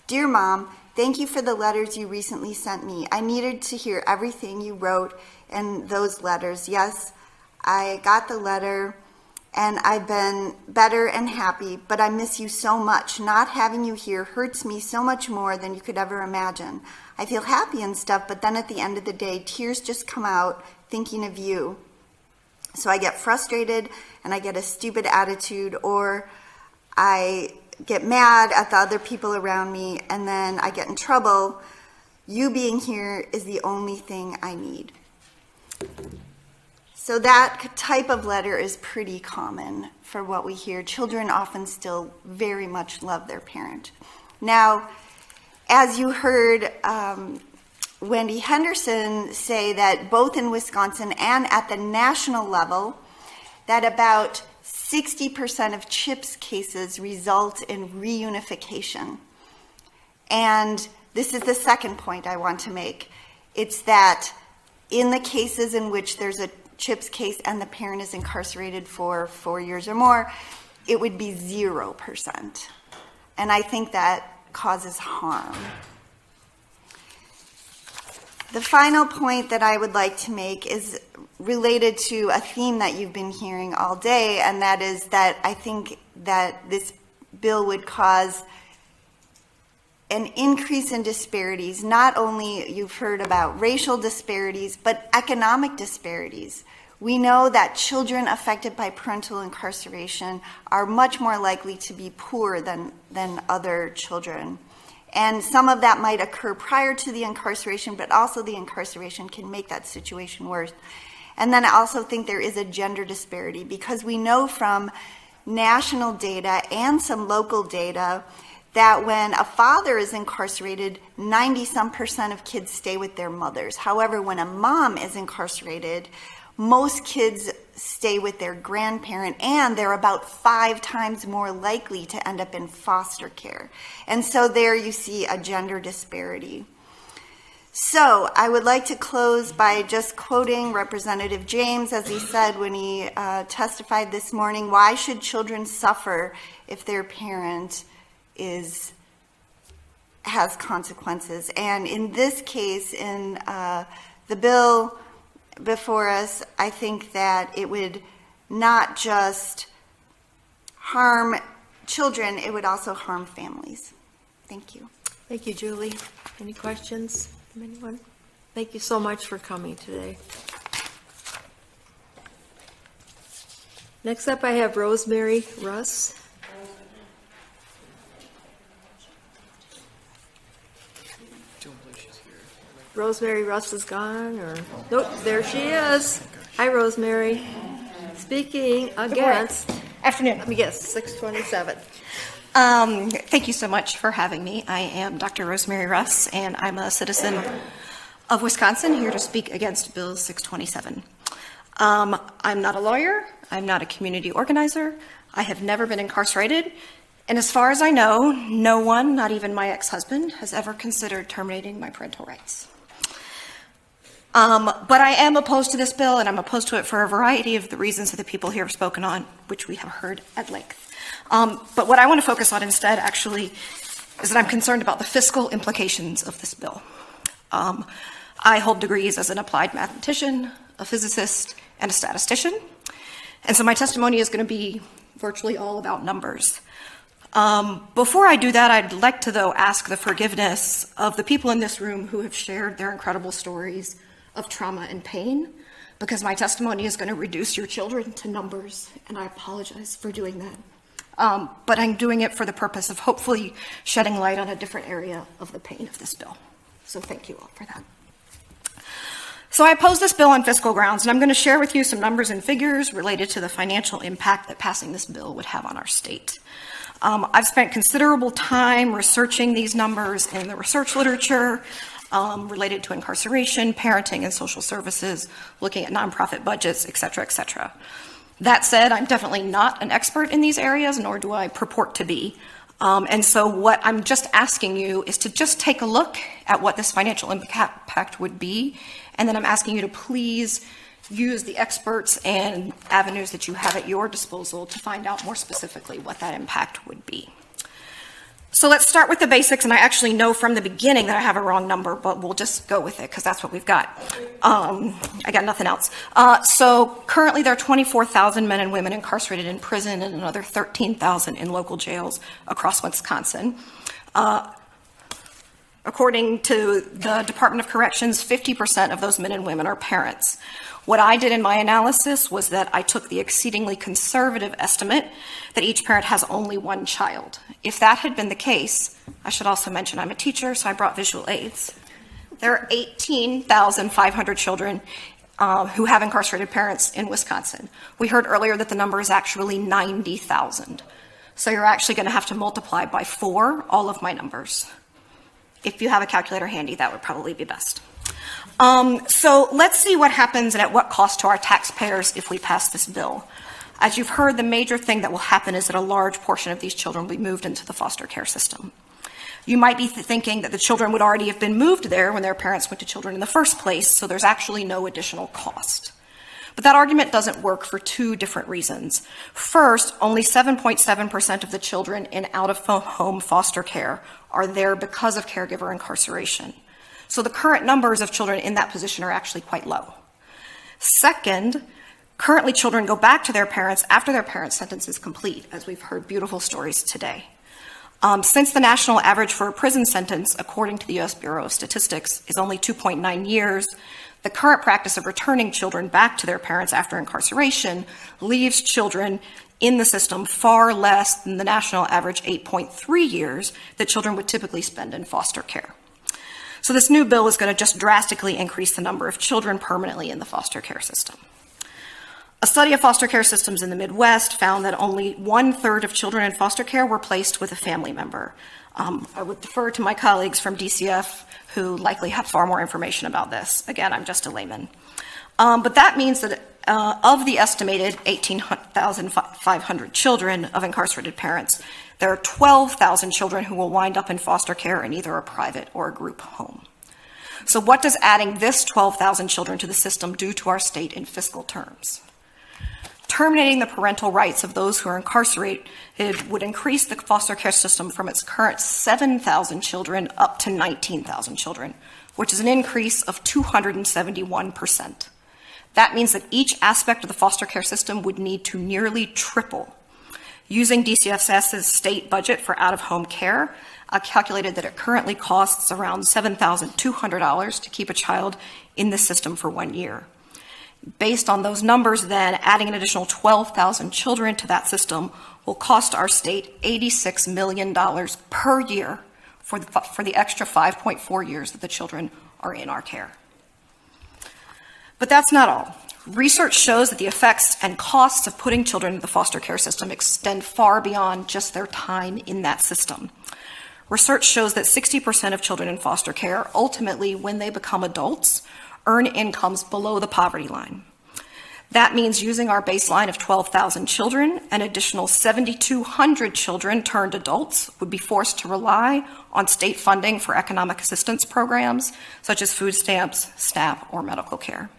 Dear Mom, thank you for the letters you recently sent me. I needed to hear everything you wrote in those letters. Yes, I got the letter, and I've been better and happy, but I miss you so much. Not having you here hurts me so much more than you could ever imagine. I feel happy and stuff, but then at the end of the day, tears just come out thinking of you. So I get frustrated, and I get a stupid attitude, or I get mad at the other people around me, and then I get in trouble. You being here is the only thing I need. So that type of letter is pretty common for what we hear. Children often still very much love their parent. Now, as you heard Wendy Henderson say that both in Wisconsin and at the national level, that about 60% of CHIPS cases result in reunification. And this is the second point I want to make. It's that in the cases in which there's a CHIPS case and the parent is incarcerated for 4 years or more, it would be 0%. And I think that causes harm. The final point that I would like to make is related to a theme that you've been hearing all day, and that is that I think that this bill would cause an increase in disparities. Not only you've heard about racial disparities, but economic disparities. We know that children affected by parental incarceration are much more likely to be poor than other children. And some of that might occur prior to the incarceration, but also the incarceration can make that situation worse. And then I also think there is a gender disparity, because we know from national data and some local data that when a father is incarcerated, 90% of kids stay with their mothers. However, when a mom is incarcerated, most kids stay with their grandparent, and they're about 5 times more likely to end up in foster care. And so there you see a gender disparity. So I would like to close by just quoting Representative James, as he said when he testified this morning: why should children suffer if their parent has consequences? And in this case, in the bill before us, I think that it would not just harm children, it would also harm families. Thank you. Thank you, Julie. Any questions from anyone? Thank you so much for coming today. Next up, I have Rosemary Russ. Rosemary Russ is gone, or nope, there she is. Hi, Rosemary. Speaking against. Afternoon. Let me guess, 627. Thank you so much for having me. I am Dr. Rosemary Russ, and I'm a citizen of Wisconsin here to speak against Bill 627. I'm not a lawyer. I'm not a community organizer. I have never been incarcerated. And as far as I know, no one, not even my ex-husband, has ever considered terminating my parental rights. But I am opposed to this bill, and I'm opposed to it for a variety of the reasons that the people here have spoken on, which we have heard at length. But what I want to focus on instead, actually, is that I'm concerned about the fiscal implications of this bill. I hold degrees as an applied mathematician, a physicist, and a statistician. And so my testimony is going to be virtually all about numbers. Before I do that, I'd like to, though, ask the forgiveness of the people in this room who have shared their incredible stories of trauma and pain, because my testimony is going to reduce your children to numbers, and I apologize for doing that. But I'm doing it for the purpose of hopefully shedding light on a different area of the pain of this bill. So thank you all for that. So I oppose this bill on fiscal grounds, and I'm going to share with you some numbers and figures related to the financial impact that passing this bill would have on our state. I've spent considerable time researching these numbers in the research literature related to incarceration, parenting, and social services, looking at nonprofit budgets, et cetera, et cetera. That said, I'm definitely not an expert in these areas, nor do I purport to be. And so what I'm just asking you is to just take a look at what this financial impact would be, and then I'm asking you to please use the experts and avenues that you have at your disposal to find out more specifically what that impact would be. So let's start with the basics, and I actually know from the beginning that I have a wrong number, but we'll just go with it because that's what we've got. I got nothing else. So currently there are 24,000 men and women incarcerated in prison and another 13,000 in local jails across Wisconsin. According to the Department of Corrections, 50% of those men and women are parents. What I did in my analysis was that I took the exceedingly conservative estimate that each parent has only one child. If that had been the case, I should also mention I'm a teacher, so I brought visual aids. There are 18,500 children who have incarcerated parents in Wisconsin. We heard earlier that the number is actually 90,000. So you're actually going to have to multiply by 4 all of my numbers. If you have a calculator handy, that would probably be best. So let's see what happens and at what cost to our taxpayers if we pass this bill. As you've heard, the major thing that will happen is that a large portion of these children will be moved into the foster care system. You might be thinking that the children would already have been moved there when their parents went to children in the first place, so there's actually no additional cost. But that argument doesn't work for 2 different reasons. First, only 7.7% of the children in out-of-home foster care are there because of caregiver incarceration. So the current numbers of children in that position are actually quite low. Second, currently children go back to their parents after their parents' sentence is complete, as we've heard beautiful stories today. Since the national average for a prison sentence, according to the U.S. Bureau of Statistics, is only 2.9 years, the current practice of returning children back to their parents after incarceration leaves children in the system far less than the national average 8.3 years that children would typically spend in foster care. So this new bill is going to just drastically increase the number of children permanently in the foster care system. A study of foster care systems in the Midwest found that only 1/3 of children in foster care were placed with a family member. I would defer to my colleagues from DCF who likely have far more information about this. Again, I'm just a layman. But that means that of the estimated 18,500 children of incarcerated parents, there are 12,000 children who will wind up in foster care in either a private or a group home. So what does adding this 12,000 children to the system do to our state in fiscal terms? Terminating the parental rights of those who are incarcerated would increase the foster care system from its current 7,000 children up to 19,000 children, which is an increase of 271%. That means that each aspect of the foster care system would need to nearly triple. Using DCFS's state budget for out-of-home care, I calculated that it currently costs around $7,200 to keep a child in the system for 1 year. Based on those numbers, then, adding an additional 12,000 children to that system will cost our state $86 million per year for the extra 5.4 years that the children are in our care. But that's not all. Research shows that the effects and costs of putting children into the foster care system extend far beyond just their time in that system. Research shows that 60% of children in foster care ultimately, when they become adults, earn incomes below the poverty line. That means using our baseline of 12,000 children, an additional 7,200 children turned adults would be forced to rely on state funding for economic assistance programs such as food stamps, SNAP, or medical care.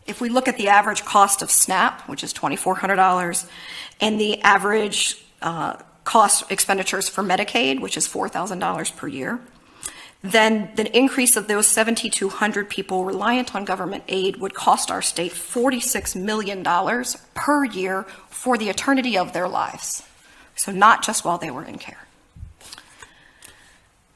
If we look at the average cost of SNAP, which is $2,400, and the average cost expenditures for Medicaid, which is $4,000 per year, then the increase of those 7,200 people reliant on government aid would cost our state $46 million per year for the eternity of their lives. So not just while they were in care.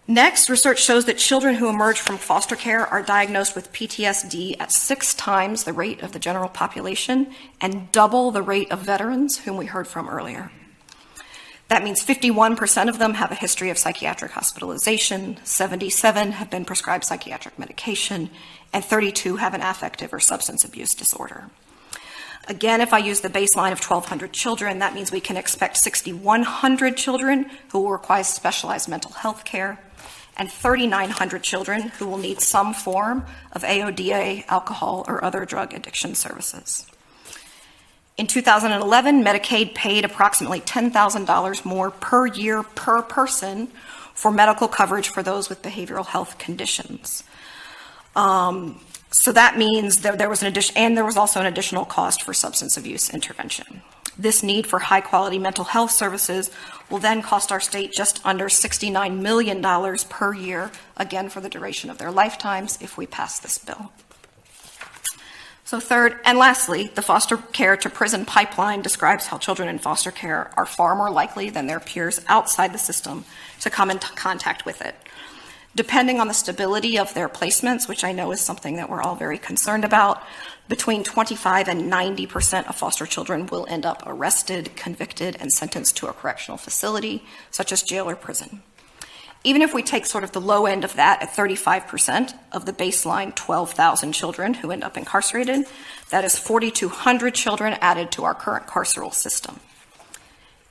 Next, research shows that children who emerge from foster care are diagnosed with PTSD at 6 times the rate of the general population and double the rate of veterans whom we heard from earlier. That means 51% of them have a history of psychiatric hospitalization, 77 have been prescribed psychiatric medication, and 32 have an affective or substance abuse disorder. Again, if I use the baseline of 1,200 children, that means we can expect 6,100 children who will require specialized mental health care, and 3,900 children who will need some form of AODA, alcohol, or other drug addiction services. In 2011, Medicaid paid approximately $10,000 more per year per person for medical coverage for those with behavioral health conditions. So that means that there was an addition, and there was also an additional cost for substance abuse intervention. This need for high quality mental health services will then cost our state just under $69 million per year, again for the duration of their lifetimes if we pass this bill. So third and lastly, the foster care to prison pipeline describes how children in foster care are far more likely than their peers outside the system to come into contact with it. Depending on the stability of their placements, which I know is something that we're all very concerned about, between 25 and 90% of foster children will end up arrested, convicted, and sentenced to a correctional facility, such as jail or prison. Even if we take sort of the low end of that at 35% of the baseline 12,000 children who end up incarcerated, that is 4,200 children added to our current carceral system.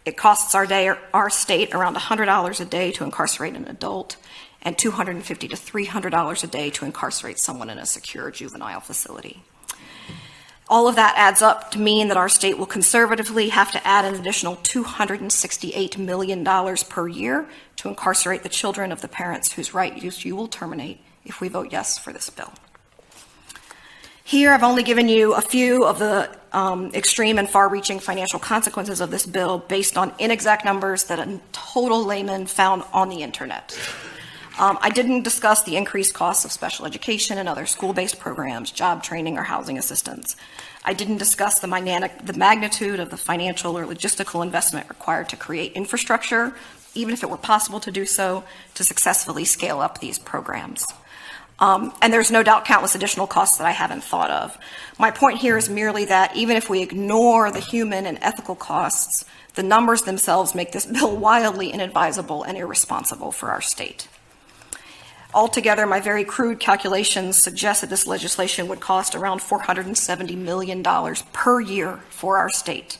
It costs our state around $100 a day to incarcerate an adult and $250 to $300 a day to incarcerate someone in a secure juvenile facility. All of that adds up to mean that our state will conservatively have to add an additional $268 million per year to incarcerate the children of the parents whose rights you will terminate if we vote yes for this bill. Here, I've only given you a few of the extreme and far-reaching financial consequences of this bill based on inexact numbers that a total layman found on the internet. I didn't discuss the increased costs of special education and other school-based programs, job training, or housing assistance. I didn't discuss the magnitude of the financial or logistical investment required to create infrastructure, even if it were possible to do so, to successfully scale up these programs. And there's no doubt countless additional costs that I haven't thought of. My point here is merely that even if we ignore the human and ethical costs, the numbers themselves make this bill wildly inadvisable and irresponsible for our state. Altogether, my very crude calculations suggest that this legislation would cost around $470 million per year for our state.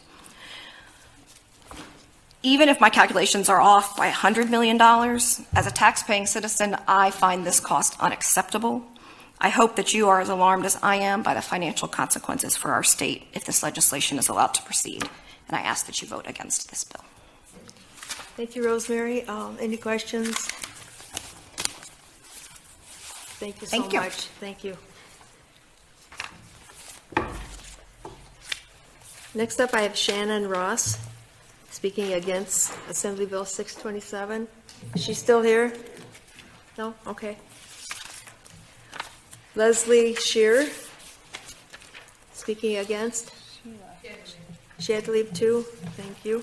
Even if my calculations are off by $100 million, as a tax-paying citizen, I find this cost unacceptable. I hope that you are as alarmed as I am by the financial consequences for our state if this legislation is allowed to proceed, and I ask that you vote against this bill. Thank you, Rosemary. Any questions? Thank you so much. Thank you. Next up, I have Shannon Ross speaking against Assembly Bill 627. Is she still here? No? Okay. Leslie Shearer speaking against. She had to leave too. Thank you.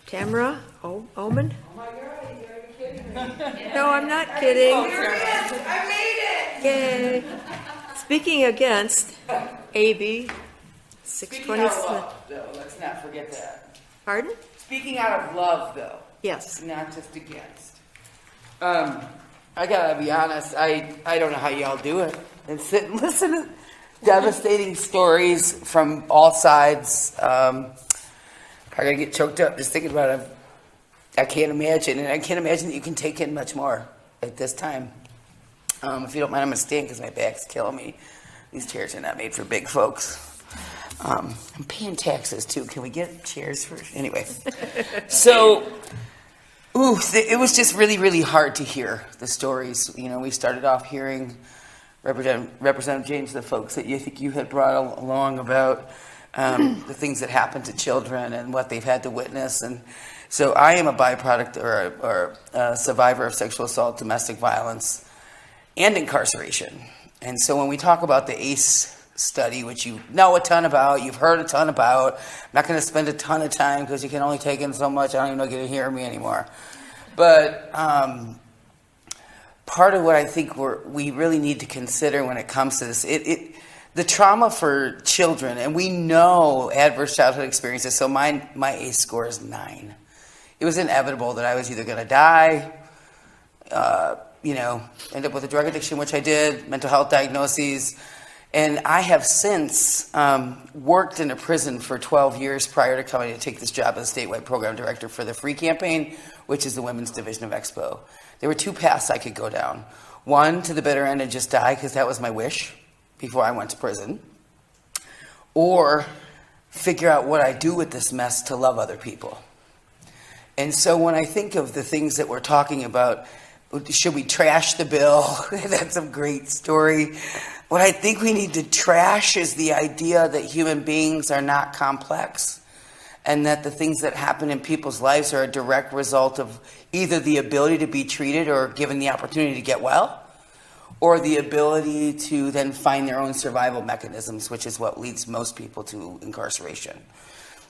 Tamara Oman? Oh my God, you gotta be kidding me. No, I'm not kidding. I made it! Yay. Speaking against AB 627. Though, let's not forget that. Pardon? Speaking out of love, though. Yes. Not just against. I gotta be honest, I don't know how y'all do it. And sit and listen to devastating stories from all sides. I gotta get choked up just thinking about it. I can't imagine, and I can't imagine that you can take in much more at this time. If you don't mind, I'm gonna stand because my back's killing me. These chairs are not made for big folks. I'm paying taxes too. Can we get chairs for, anyway. So, it was just really, really hard to hear the stories. You know, we started off hearing Representative James, the folks that you think you had brought along about the things that happen to children and what they've had to witness. And so I am a byproduct or a survivor of sexual assault, domestic violence, and incarceration. And so when we talk about the ACE study, which you know a ton about, you've heard a ton about, I'm not going to spend a ton of time because you can only take in so much. I don't even know if you can hear me anymore. But part of what I think we really need to consider when it comes to this, the trauma for children, and we know adverse childhood experiences. So my ACE score is 9. It was inevitable that I was either going to die, end up with a drug addiction, which I did, mental health diagnoses. And I have since worked in a prison for 12 years prior to coming to take this job as statewide program director for the Free Campaign, which is the women's division of Expo. There were 2 paths I could go down. One, to the bitter end and just die, because that was my wish before I went to prison. Or figure out what I do with this mess to love other people. And so when I think of the things that we're talking about, should we trash the bill? That's a great story. What I think we need to trash is the idea that human beings are not complex and that the things that happen in people's lives are a direct result of either the ability to be treated or given the opportunity to get well, or the ability to then find their own survival mechanisms, which is what leads most people to incarceration.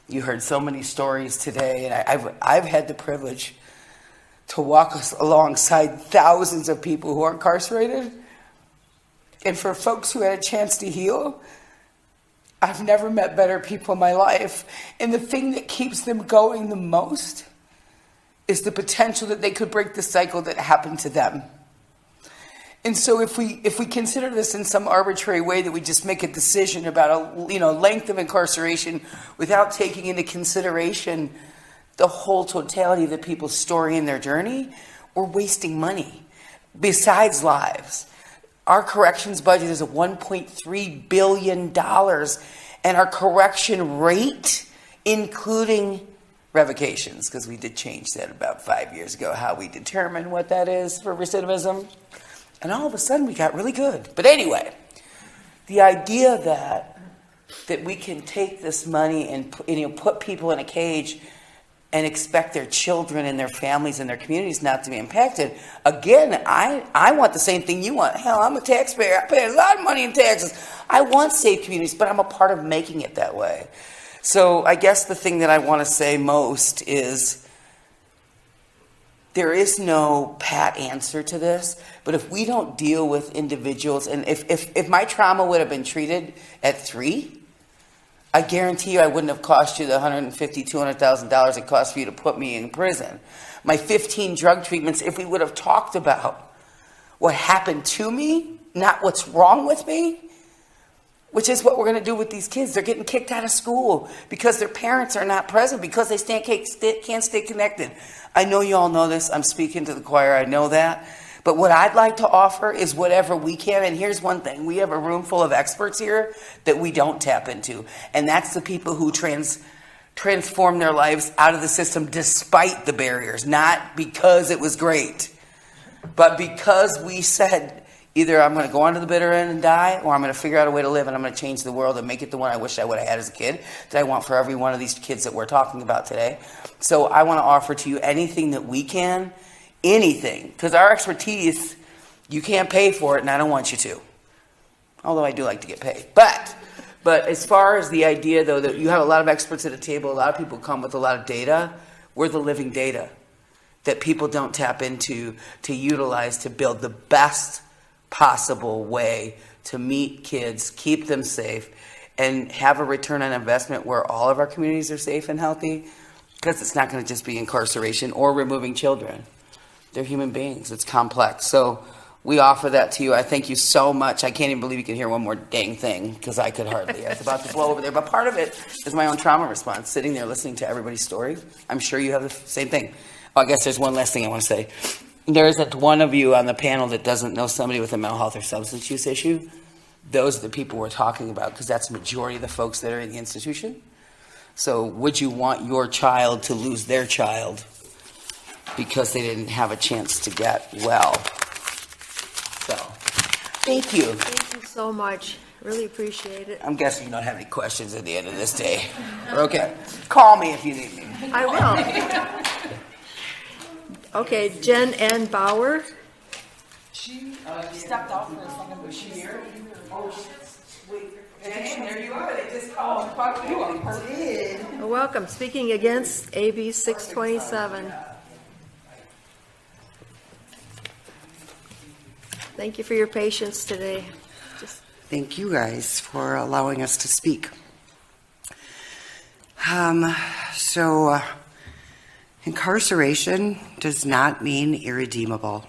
You heard so many stories today, and I've had the privilege to walk alongside thousands of people who are incarcerated. And for folks who had a chance to heal, I've never met better people in my life. And the thing that keeps them going the most is the potential that they could break the cycle that happened to them. And so if we consider this in some arbitrary way that we just make a decision about a length of incarceration without taking into consideration the whole totality of the people's story and their journey, we're wasting money besides lives. Our corrections budget is at $1.3 billion, and our correction rate, including revocations, because we did change that about 5 years ago, how we determine what that is for recidivism, and all of a sudden we got really good. But anyway, the idea that we can take this money and put people in a cage and expect their children and their families and their communities not to be impacted. Again, I want the same thing you want. Hell, I'm a taxpayer. I pay a lot of money in taxes. I want safe communities, but I'm a part of making it that way. So I guess the thing that I want to say most is there is no pat answer to this, but if we don't deal with individuals, and if my trauma would have been treated at 3, I guarantee you I wouldn't have cost you the $150,000, $200,000 it cost for you to put me in prison. My 15 drug treatments, if we would have talked about what happened to me, not what's wrong with me, which is what we're going to do with these kids. They're getting kicked out of school because their parents are not present, because they can't stay connected. I know you all know this. I'm speaking to the choir. I know that. But what I'd like to offer is whatever we can. And here's one thing. We have a room full of experts here that we don't tap into. And that's the people who transform their lives out of the system despite the barriers. Not because it was great, but because we said, either I'm going to go on to the bitter end and die, or I'm going to figure out a way to live, and I'm going to change the world and make it the one I wish I would have had as a kid, that I want for every one of these kids that we're talking about today. So I want to offer to you anything that we can. Anything, because our expertise, you can't pay for it, and I don't want you to. Although I do like to get paid. But as far as the idea, though, that you have a lot of experts at the table, a lot of people come with a lot of data, we're the living data that people don't tap into to utilize to build the best possible way to meet kids, keep them safe, and have a return on investment where all of our communities are safe and healthy, because it's not going to just be incarceration or removing children. They're human beings. It's complex. So we offer that to you. I thank you so much. I can't even believe you can hear one more dang thing because I could hardly. I was about to blow over there. But part of it is my own trauma response, sitting there listening to everybody's story. I'm sure you have the same thing. Oh, I guess there's one last thing I want to say. There isn't one of you on the panel that doesn't know somebody with a mental health or substance use issue. Those are the people we're talking about because that's the majority of the folks that are in the institution. So would you want your child to lose their child because they didn't have a chance to get well? So, thank you. Thank you so much. Really appreciate it. I'm guessing you don't have any questions at the end of this day. Okay. Call me if you need me. I will. Okay, Jen Ann Bauer. She stepped out for a second. Was she here? Oh, wait. Jen, there you are. They just called and talked to you on person. Welcome. Speaking against AB627. Thank you for your patience today. Thank you guys for allowing us to speak. Incarceration does not mean irredeemable.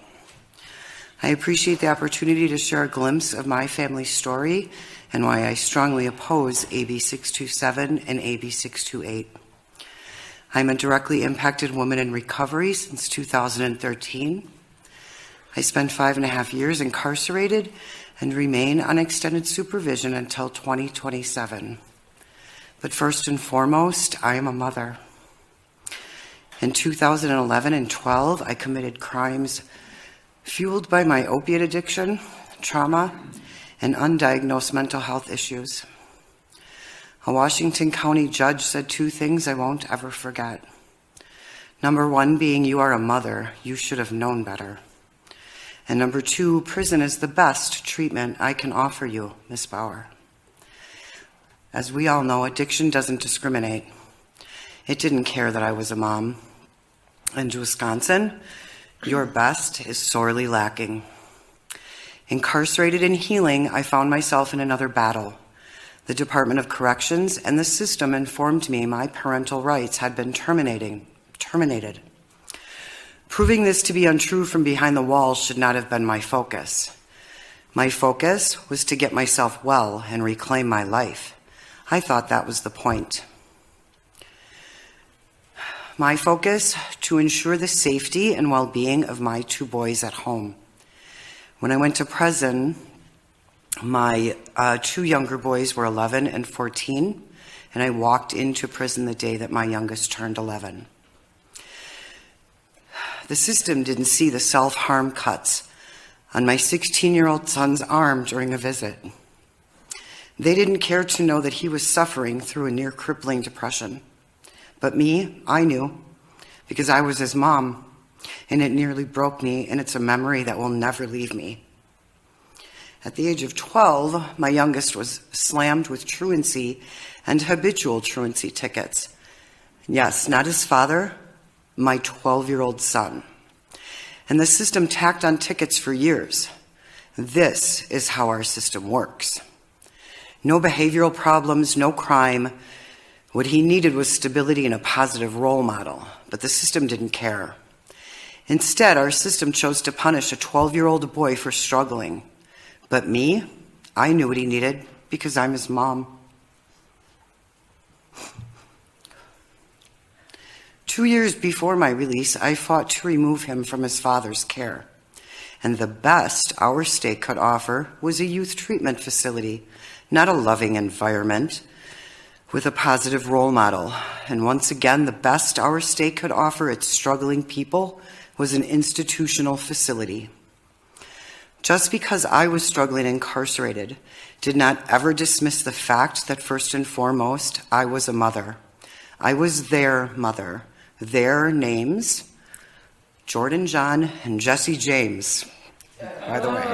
I appreciate the opportunity to share a glimpse of my family's story and why I strongly oppose AB627 and AB628. I'm a directly impacted woman in recovery since 2013. I spent 5.5 years incarcerated and remain on extended supervision until 2027. But first and foremost, I am a mother. In 2011 and 12, I committed crimes fueled by my opiate addiction, trauma, and undiagnosed mental health issues. A Washington County judge said 2 things I won't ever forget. Number 1 being, you are a mother, you should have known better. And number 2, prison is the best treatment I can offer you, Ms. Bauer. As we all know, addiction doesn't discriminate. It didn't care that I was a mom. In Wisconsin, your best is sorely lacking. Incarcerated and healing, I found myself in another battle. The Department of Corrections and the system informed me my parental rights had been terminated. Proving this to be untrue from behind the walls should not have been my focus. My focus was to get myself well and reclaim my life. I thought that was the point. My focus to ensure the safety and well-being of my 2 boys at home. When I went to prison, my 2 younger boys were 11 and 14, and I walked into prison the day that my youngest turned 11. The system didn't see the self-harm cuts on my 16-year-old son's arm during a visit. They didn't care to know that he was suffering through a near-crippling depression. But me, I knew, because I was his mom, and it nearly broke me, and it's a memory that will never leave me. At the age of 12, my youngest was slammed with truancy and habitual truancy tickets. Yes, not his father, my 12-year-old son. And the system tacked on tickets for years. This is how our system works. No behavioral problems, no crime. What he needed was stability and a positive role model, but the system didn't care. Instead, our system chose to punish a 12-year-old boy for struggling. But me, I knew what he needed because I'm his mom. 2 years before my release, I fought to remove him from his father's care. And the best our state could offer was a youth treatment facility, not a loving environment with a positive role model. And once again, the best our state could offer its struggling people was an institutional facility. Just because I was struggling incarcerated did not ever dismiss the fact that first and foremost, I was a mother. I was their mother. Their names, Jordan John and Jesse James, by the way.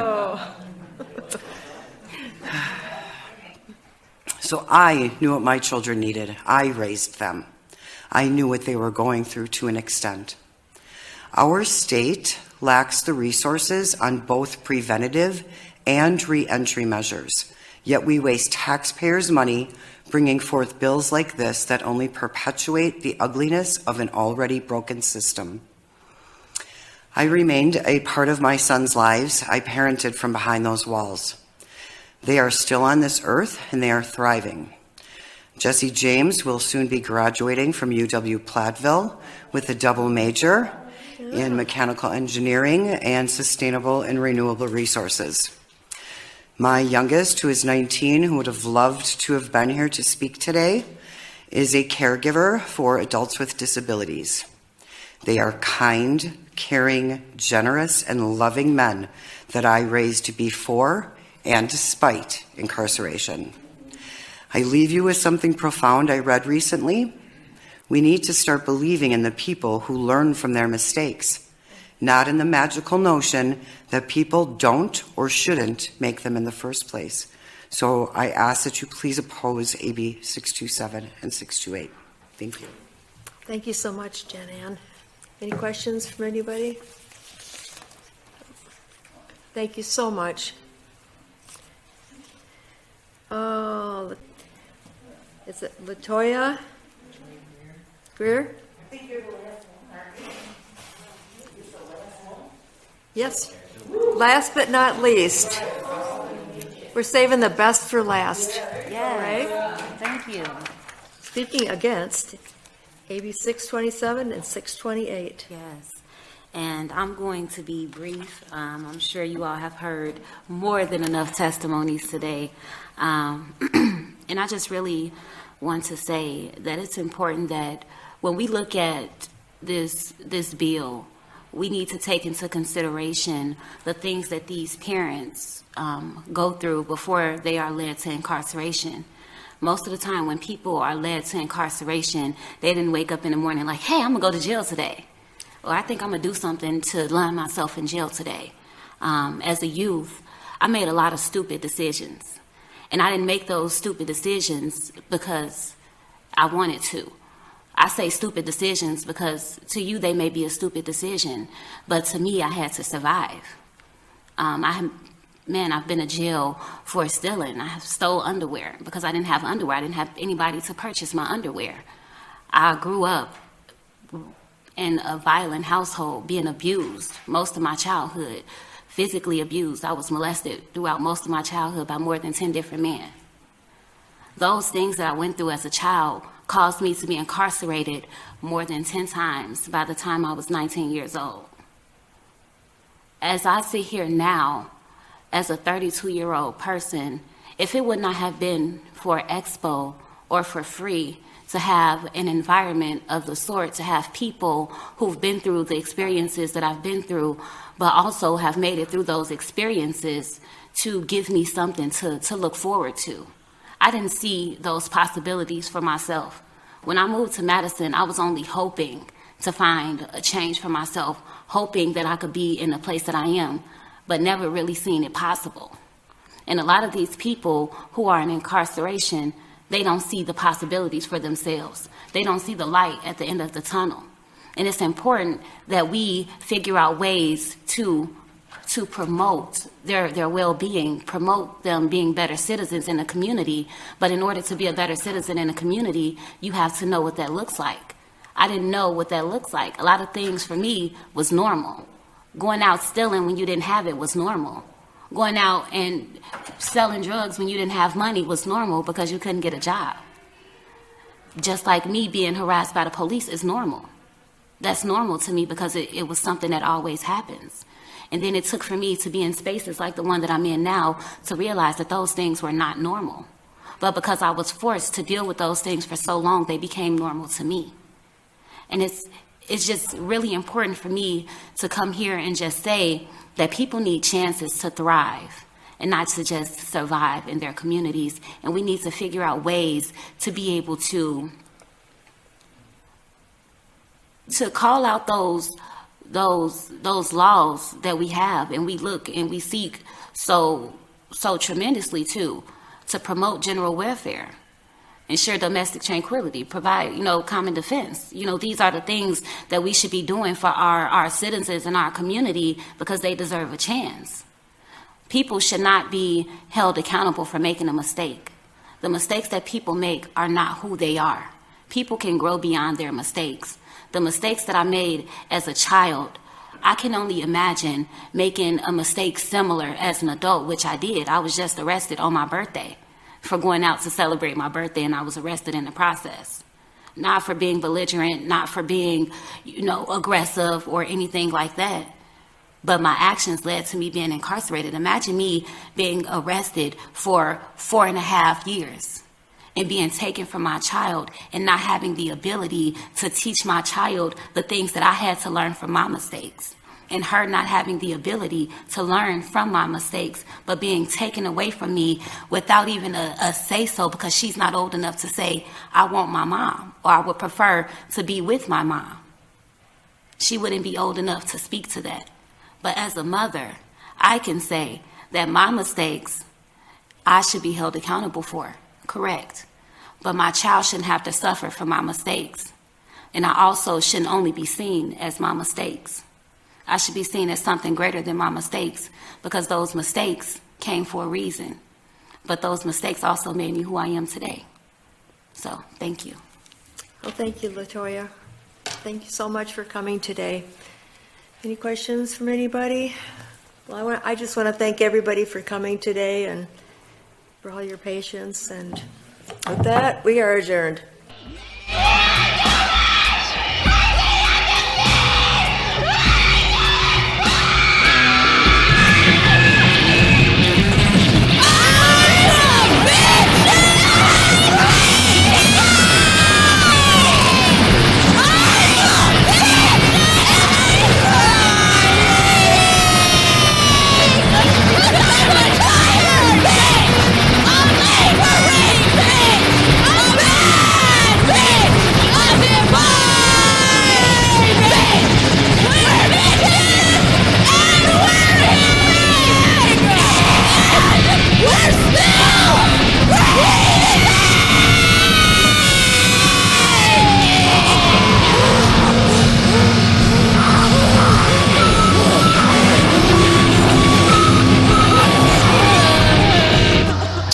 So I knew what my children needed. I raised them. I knew what they were going through to an extent. Our state lacks the resources on both preventative and re-entry measures, yet we waste taxpayers' money bringing forth bills like this that only perpetuate the ugliness of an already broken system. I remained a part of my son's lives. I parented from behind those walls. They are still on this earth, and they are thriving. Jesse James will soon be graduating from UW-Platteville with a double major in mechanical engineering and sustainable and renewable resources. My youngest, who is 19, who would have loved to have been here to speak today, is a caregiver for adults with disabilities. They are kind, caring, generous, and loving men that I raised before and despite incarceration. I leave you with something profound I read recently. We need to start believing in the people who learn from their mistakes, not in the magical notion that people don't or shouldn't make them in the first place. So I ask that you please oppose AB 627 and 628. Thank you. Thank you so much, Jen Ann. Any questions from anybody? Thank you so much. Oh, is it Latoya Greer? I think you're the last one. Yes. Last but not least. We're saving the best for last. Yes. Right? Thank you. Speaking against AB 627 and 628. Yes. And I'm going to be brief. I'm sure you all have heard more than enough testimonies today. And I just really want to say that it's important that when we look at this bill, we need to take into consideration the things that these parents go through before they are led to incarceration. Most of the time when people are led to incarceration, they didn't wake up in the morning like, hey, I'm gonna go to jail today. Or I think I'm gonna do something to land myself in jail today. As a youth, I made a lot of stupid decisions. And I didn't make those stupid decisions because I wanted to. I say stupid decisions because to you they may be a stupid decision, but to me I had to survive. I've been in jail for stealing. I have stole underwear because I didn't have underwear. I didn't have anybody to purchase my underwear. I grew up in a violent household, being abused most of my childhood, physically abused. I was molested throughout most of my childhood by more than 10 different men. Those things that I went through as a child caused me to be incarcerated more than 10 times by the time I was 19 years old. As I sit here now, as a 32-year-old person, if it would not have been for Expo or for Free to have an environment of the sort, to have people who've been through the experiences that I've been through, but also have made it through those experiences to give me something to look forward to. I didn't see those possibilities for myself. When I moved to Madison, I was only hoping to find a change for myself, hoping that I could be in the place that I am, but never really seeing it possible. And a lot of these people who are in incarceration, they don't see the possibilities for themselves. They don't see the light at the end of the tunnel. And it's important that we figure out ways to promote their well-being, promote them being better citizens in the community. But in order to be a better citizen in a community, you have to know what that looks like. I didn't know what that looks like. A lot of things for me was normal. Going out stealing when you didn't have it was normal. Going out and selling drugs when you didn't have money was normal because you couldn't get a job. Just like me being harassed by the police is normal. That's normal to me because it was something that always happens. And then it took for me to be in spaces like the one that I'm in now to realize that those things were not normal. But because I was forced to deal with those things for so long, they became normal to me. And it's just really important for me to come here and just say that people need chances to thrive and not to just survive in their communities. And we need to figure out ways to be able to call out those laws that we have, and we look and we seek so tremendously to promote general welfare, ensure domestic tranquility, provide, common defense. These are the things that we should be doing for our citizens in our community because they deserve a chance. People should not be held accountable for making a mistake. The mistakes that people make are not who they are. People can grow beyond their mistakes. The mistakes that I made as a child I can only imagine making a mistake similar as an adult, which I did. I was just arrested on my birthday for going out to celebrate my birthday, and I was arrested in the process. Not for being belligerent, not for being, aggressive or anything like that. But my actions led to me being incarcerated. Imagine me being arrested for 4.5 years and being taken from my child and not having the ability to teach my child the things that I had to learn from my mistakes. And her not having the ability to learn from my mistakes, but being taken away from me without even a say-so, because she's not old enough to say, I want my mom, or I would prefer to be with my mom. She wouldn't be old enough to speak to that. But as a mother, I can say that my mistakes, I should be held accountable for, correct. But my child shouldn't have to suffer for my mistakes. And I also shouldn't only be seen as my mistakes. I should be seen as something greater than my mistakes, because those mistakes came for a reason. But those mistakes also made me who I am today. So, thank you. Well, thank you, LaToya. Thank you so much for coming today. Any questions from anybody? Well, I just want to thank everybody for coming today and for all your patience. And with that, we are adjourned.